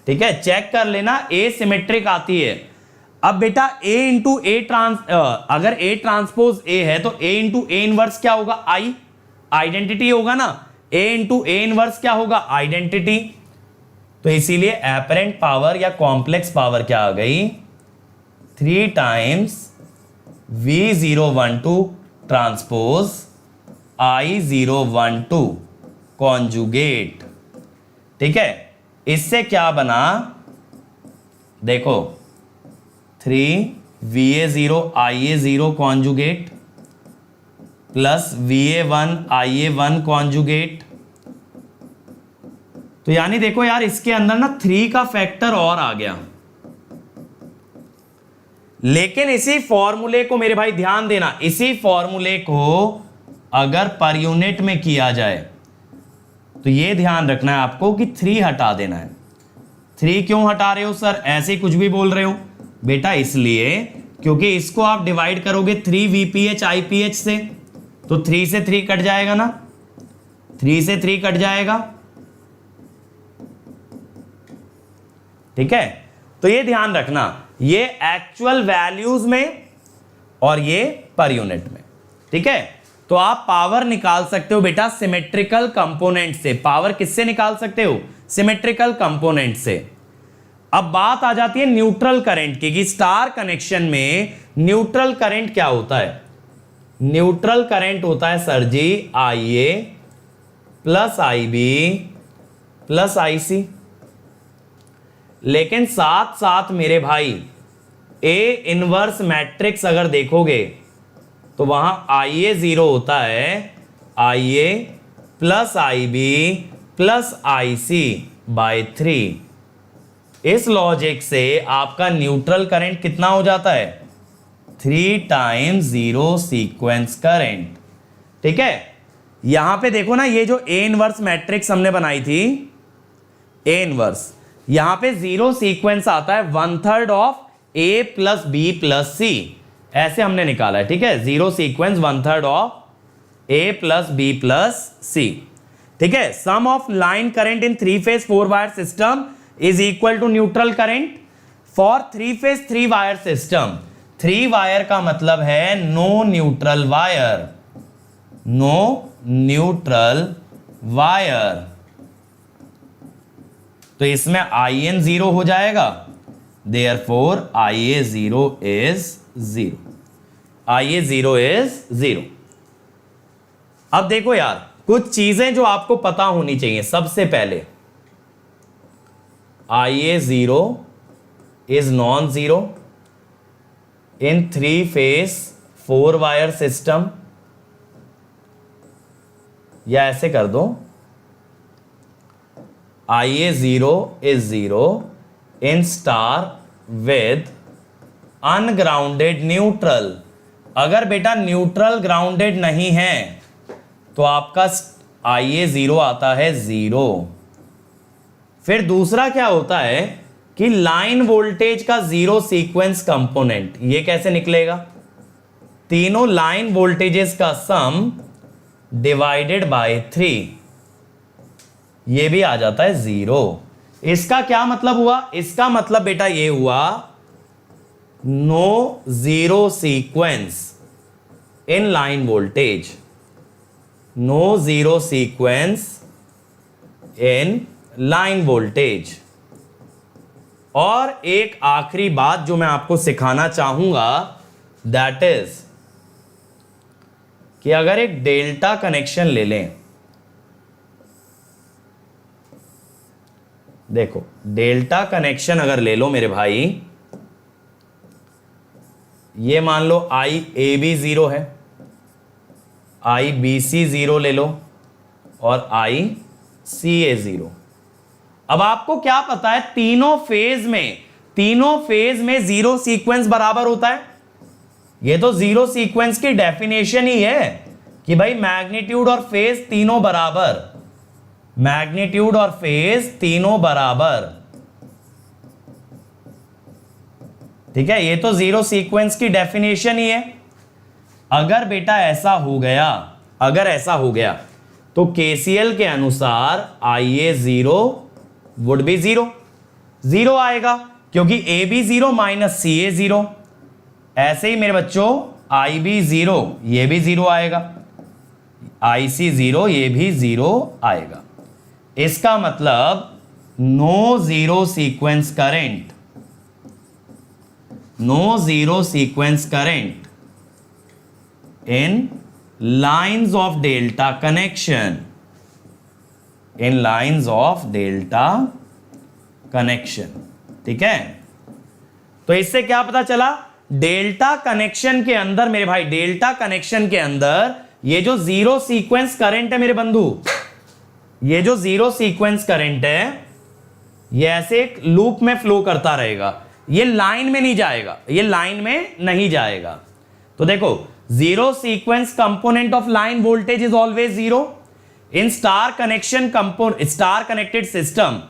ठीक है, चेक कर लेना A सिमेट्रिक आती है। अब बेटा A इंटू ए अगर A ट्रांसपोज A है तो A इंटू ए इनवर्स क्या होगा, I आइडेंटिटी होगा ना, A इंटू ए इनवर्स क्या होगा, आइडेंटिटी। तो इसीलिए एपरेंट पावर या कॉम्प्लेक्स पावर क्या आ गई, 3 times V0 1 2 transpose I0 1 2 conjugate, ठीक है। इससे क्या बना, देखो 3 VA0 IA0 conjugate plus VA1 IA1 conjugate. तो यानी देखो यार इसके अंदर ना 3 का फैक्टर और आ गया, लेकिन इसी फॉर्मूले को मेरे भाई ध्यान देना, इसी फॉर्मूले को अगर पर यूनिट में किया जाए तो ये ध्यान रखना है आपको कि 3 हटा देना है। 3 क्यों हटा रहे हो सर, ऐसे कुछ भी बोल रहे हो बेटा, इसलिए क्योंकि इसको आप डिवाइड करोगे 3 VPH IPH से, तो 3 से 3 कट जाएगा ना, 3 से 3 कट जाएगा, ठीक है। तो ये ध्यान रखना, ये एक्चुअल वैल्यूज में और ये पर यूनिट में, ठीक है। तो आप पावर निकाल सकते हो बेटा सिमेट्रिकल कंपोनेंट से। पावर किससे निकाल सकते हो, सिमेट्रिकल कंपोनेंट से। अब बात आ जाती है न्यूट्रल करंट की, कि स्टार कनेक्शन में न्यूट्रल करंट क्या होता है। न्यूट्रल करंट होता है सर जी IA plus IB plus IC। लेकिन साथ साथ मेरे भाई A इनवर्स मैट्रिक्स अगर देखोगे तो वहां IA 0 होता है IA plus IB plus IC by 3। इस लॉजिक से आपका न्यूट्रल करंट कितना हो जाता है 3 टाइम्स जीरो सीक्वेंस करंट। ठीक है, यहां पे देखो ना, ये जो A इनवर्स मैट्रिक्स हमने बनाई थी A इनवर्स, यहां पे जीरो सीक्वेंस आता है 1/3 of A plus B plus C, ऐसे हमने निकाला है। ठीक है, zero sequence 1/3 of A plus B plus C। ठीक है, sum of line current in 3 phase 4 wire system is equal to neutral current for 3 phase 3 wire system. 3 wire का मतलब है no neutral wire, no neutral wire. तो इसमें IN 0 हो जाएगा, therefore IA 0 is 0, IA 0 is 0। अब देखो यार, कुछ चीजें जो आपको पता होनी चाहिए। सबसे पहले IA 0 is non zero in 3 phase 4 wire system, या ऐसे कर दो IA 0 is 0 in star with ungrounded neutral. अगर बेटा न्यूट्रल ग्राउंडेड नहीं है तो आपका IA 0 आता है 0। फिर दूसरा क्या होता है कि लाइन वोल्टेज का जीरो सीक्वेंस कंपोनेंट, ये कैसे निकलेगा, तीनों लाइन वोल्टेजेस का सम डिवाइडेड बाय 3, ये भी आ जाता है 0। इसका क्या मतलब हुआ, इसका मतलब बेटा ये हुआ no zero sequence in line voltage, no zero sequence in line voltage. और एक आखिरी बात जो मैं आपको सिखाना चाहूंगा, दैट इज कि अगर एक डेल्टा कनेक्शन ले लें, देखो डेल्टा कनेक्शन अगर ले लो मेरे भाई, ये मान लो IAB 0 है, IBC 0 ले लो और ICA 0। अब आपको क्या पता है, तीनों फेज में जीरो सीक्वेंस बराबर होता है। ये तो जीरो सीक्वेंस की डेफिनेशन ही है कि भाई मैग्नीट्यूड और फेज तीनों बराबर, मैग्नीट्यूड और फेज तीनों बराबर। ठीक है, ये तो जीरो सीक्वेंस की डेफिनेशन ही है। अगर बेटा ऐसा हो गया, अगर ऐसा हो गया तो KCL के अनुसार IA 0 वुड बी 0 आएगा, क्योंकि AB 0 माइनस CA 0। ऐसे ही मेरे बच्चों IB 0, ये भी 0 आएगा, IC 0, ये भी 0 आएगा। इसका मतलब no zero sequence current, no zero sequence current in lines of delta connection, in lines of delta connection. ठीक है, तो इससे क्या पता चला, डेल्टा कनेक्शन के अंदर मेरे भाई, डेल्टा कनेक्शन के अंदर ये जो जीरो सीक्वेंस करंट है मेरे बंधु, ये जो जीरो सीक्वेंस करंट है, ये ऐसे एक लूप में फ्लो करता रहेगा, ये लाइन में नहीं जाएगा, ये लाइन में नहीं जाएगा। तो देखो, zero sequence component of line voltage is always zero in star connection star connected system.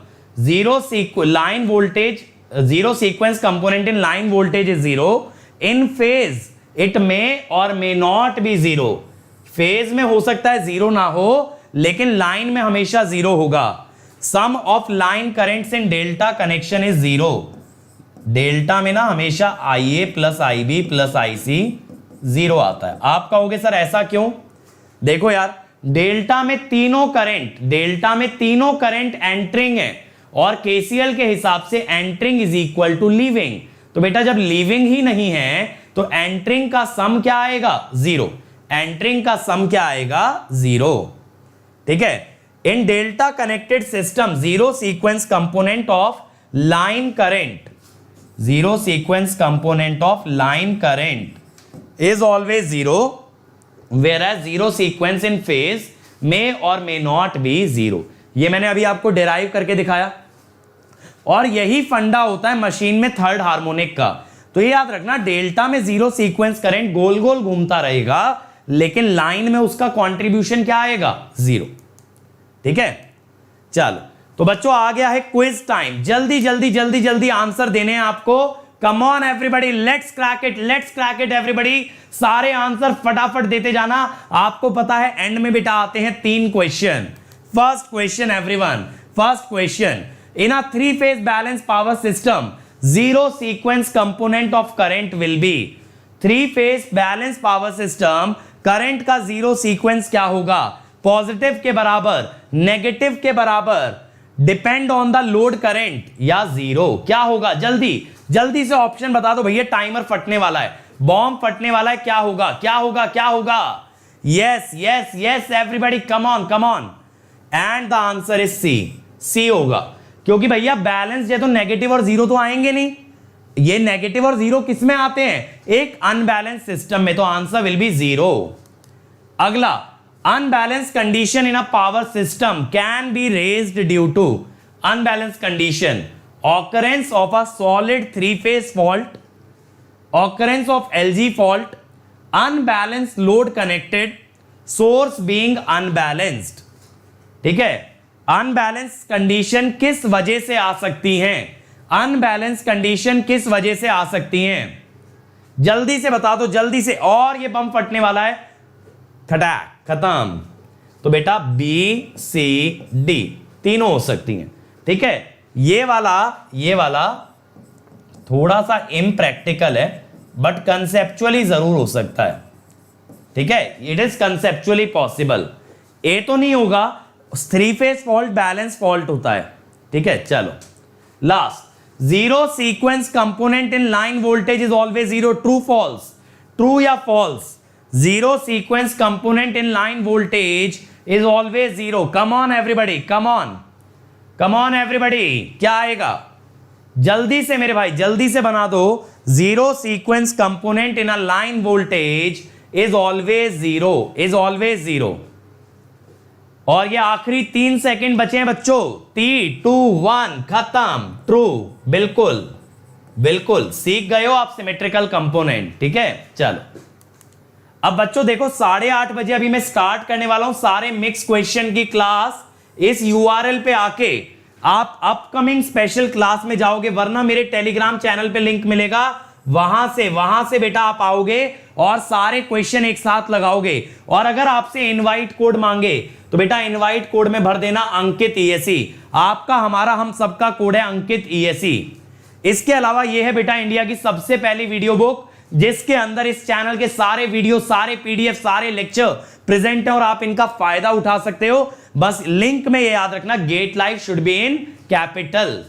Line voltage, zero sequence component in line voltage is zero in phase, it may और may not be zero. Phase में हो सकता है जीरो ना हो, लेकिन लाइन में हमेशा जीरो होगा। Sum of line currents in delta connection is zero. Delta में ना हमेशा IA plus IB plus IC zero आता है। आप कहोगे सर ऐसा क्यों? देखो यार, डेल्टा में तीनों करंट एंटरिंग है और KCL के हिसाब से entering is equal to leaving. तो बेटा जब लीविंग ही नहीं है तो एंटरिंग का सम क्या आएगा? जीरो। एंटरिंग का सम क्या आएगा 0। ठीक है, in delta connected system zero sequence component of line current, zero sequence component of line current is always zero, whereas zero sequence in phase may और may not be जीरो। ये मैंने अभी आपको डिराइव करके दिखाया, और यही फंडा होता है मशीन में थर्ड हार्मोनिक का। तो ये याद रखना, डेल्टा में जीरो सीक्वेंस करंट गोल गोल घूमता रहेगा, लेकिन लाइन में उसका कंट्रीब्यूशन क्या आएगा 0। ठीक है, चलो तो बच्चों आ गया है क्विज टाइम। जल्दी जल्दी जल्दी जल्दी आंसर देने हैं आपको। Come on everybody, let's crack it everybody. सारे आंसर फटाफट देते जाना। आपको पता है एंड में बेटा आते हैं 3 question. First question everyone, first question, in a 3 phase balance power system zero sequence component of current will be. 3 phase balance power system, current का जीरो सीक्वेंस क्या होगा? पॉजिटिव के बराबर, नेगेटिव के बराबर, depend on the load current, या जीरो। क्या होगा? जल्दी जल्दी से ऑप्शन बता दो भैया, टाइमर फटने वाला है, बॉम्ब फटने वाला है। क्या होगा, क्या होगा, क्या होगा? Yes yes yes everybody, come on. And the answer is C, C होगा, क्योंकि भैया बैलेंस है तो नेगेटिव और जीरो तो आएंगे नहीं। ये नेगेटिव और जीरो किस में आते हैं? एक अनबैलेंस सिस्टम में, तो आंसर विल बी 0। अगला, unbalanced condition in a power system can be raised due to unbalanced condition, occurrence of a solid 3-phase fault, occurrence of LG fault, unbalanced load connected, source being unbalanced। ठीक है, unbalanced condition किस वजह से आ सकती हैं? unbalanced condition किस वजह से आ सकती हैं? जल्दी से बता दो, जल्दी से। और ये बम फटने वाला है, खटाक खत्म। तो बेटा बी सी डी तीनों हो सकती हैं। ठीक है, ये वाला थोड़ा सा इम्प्रैक्टिकल है, बट कंसेप्चुअली जरूर हो सकता है। ठीक है, इट इज कंसेप्चुअली पॉसिबल। ए तो नहीं होगा, 3 फेज फॉल्ट बैलेंस फॉल्ट होता है। ठीक है, चलो last, zero sequence component in line voltage is always zero, true false? True या false? Zero sequence component in line voltage is always zero. Come on everybody, come on everybody, क्या आएगा? जल्दी से मेरे भाई, जल्दी से बना दो। Zero sequence component in a line voltage is always zero। और ये आखिरी 3 सेकंड बचे हैं बच्चों। 3, 2, 1 खत्म। ट्रू, बिल्कुल सीख गए हो आप सिमेट्रिकल कंपोनेंट। ठीक है, चलो अब बच्चों देखो, 8:30 बजे अभी मैं स्टार्ट करने वाला हूं सारे मिक्स क्वेश्चन की क्लास। इस यूआरएल पे आके आप अपकमिंग स्पेशल क्लास में जाओगे, वरना मेरे टेलीग्राम चैनल पे लिंक मिलेगा, वहां से बेटा आप आओगे और सारे क्वेश्चन एक साथ लगाओगे। और अगर आपसे इनवाइट कोड मांगे तो बेटा इनवाइट कोड में भर देना अंकित ईएससी। आपका, हमारा, हम सबका कोड है अंकित ईएससी। इसके अलावा यह है बेटा इंडिया की सबसे पहली वीडियो बुक, जिसके अंदर इस चैनल के सारे वीडियो, सारे पीडीएफ, सारे लेक्चर प्रेजेंट है और आप इनका फायदा उठा सकते हो। बस लिंक में ये याद रखना, GATE live should be in capital.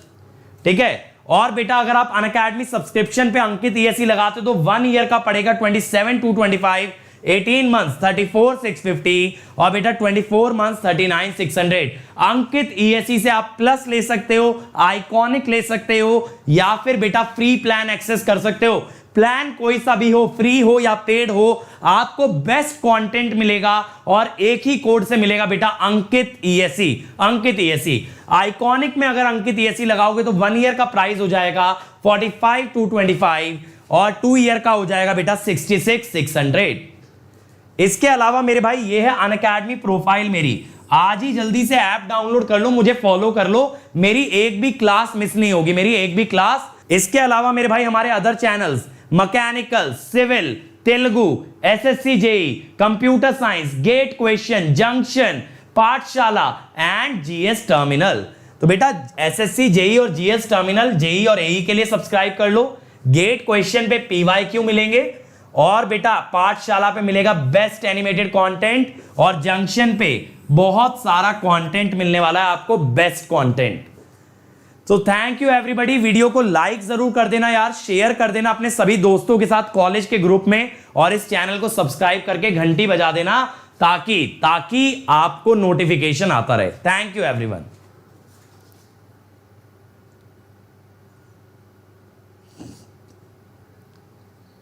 ठीक है, और बेटा अगर आप अनअकैडमी सब्सक्रिप्शन पे अंकित ईएससी लगाते हो तो 1 ईयर का पड़ेगा 27,225, 18 मंथ्स 34,650 और बेटा 24 मंथ्स 39,600। अंकित ईएससी से आप प्लस ले सकते हो, आइकॉनिक ले सकते हो, या फिर बेटा फ्री प्लान एक्सेस कर सकते हो। प्लान कोई सा भी हो, फ्री हो या पेड हो, आपको बेस्ट कंटेंट मिलेगा और एक ही कोड से मिलेगा बेटा, अंकित ईएससी। अंकित ईएससी आइकॉनिक में अगर अंकित ईएससी लगाओगे तो 1 ईयर का प्राइस हो जाएगा 45,225 और 2 ईयर का हो जाएगा बेटा 66,600। इसके अलावा मेरे भाई ये है अनअकैडमी प्रोफाइल मेरी। आज ही जल्दी से ऐप डाउनलोड कर लो, मुझे फॉलो कर लो, मेरी एक भी क्लास मिस नहीं होगी, मेरी एक भी क्लास। इसके अलावा मेरे भाई हमारे other channels, mechanical, civil, Telugu, SSC JE, computer science, GATE question, junction, Pathshala and GS terminal. तो बेटा एसएससी जेई और जीएस टर्मिनल, जेई और एई के लिए सब्सक्राइब कर लो। गेट क्वेश्चन पे पीवाईक्यू मिलेंगे और बेटा पाठशाला पे मिलेगा बेस्ट एनिमेटेड कंटेंट और जंक्शन पे बहुत सारा कंटेंट मिलने वाला है आपको, बेस्ट कंटेंट। तो थैंक यू एवरीबॉडी। वीडियो को लाइक जरूर कर देना यार, शेयर कर देना अपने सभी दोस्तों के साथ कॉलेज के ग्रुप में, और इस चैनल को सब्सक्राइब करके घंटी बजा देना ताकि आपको नोटिफिकेशन आता रहे। Thank you everyone.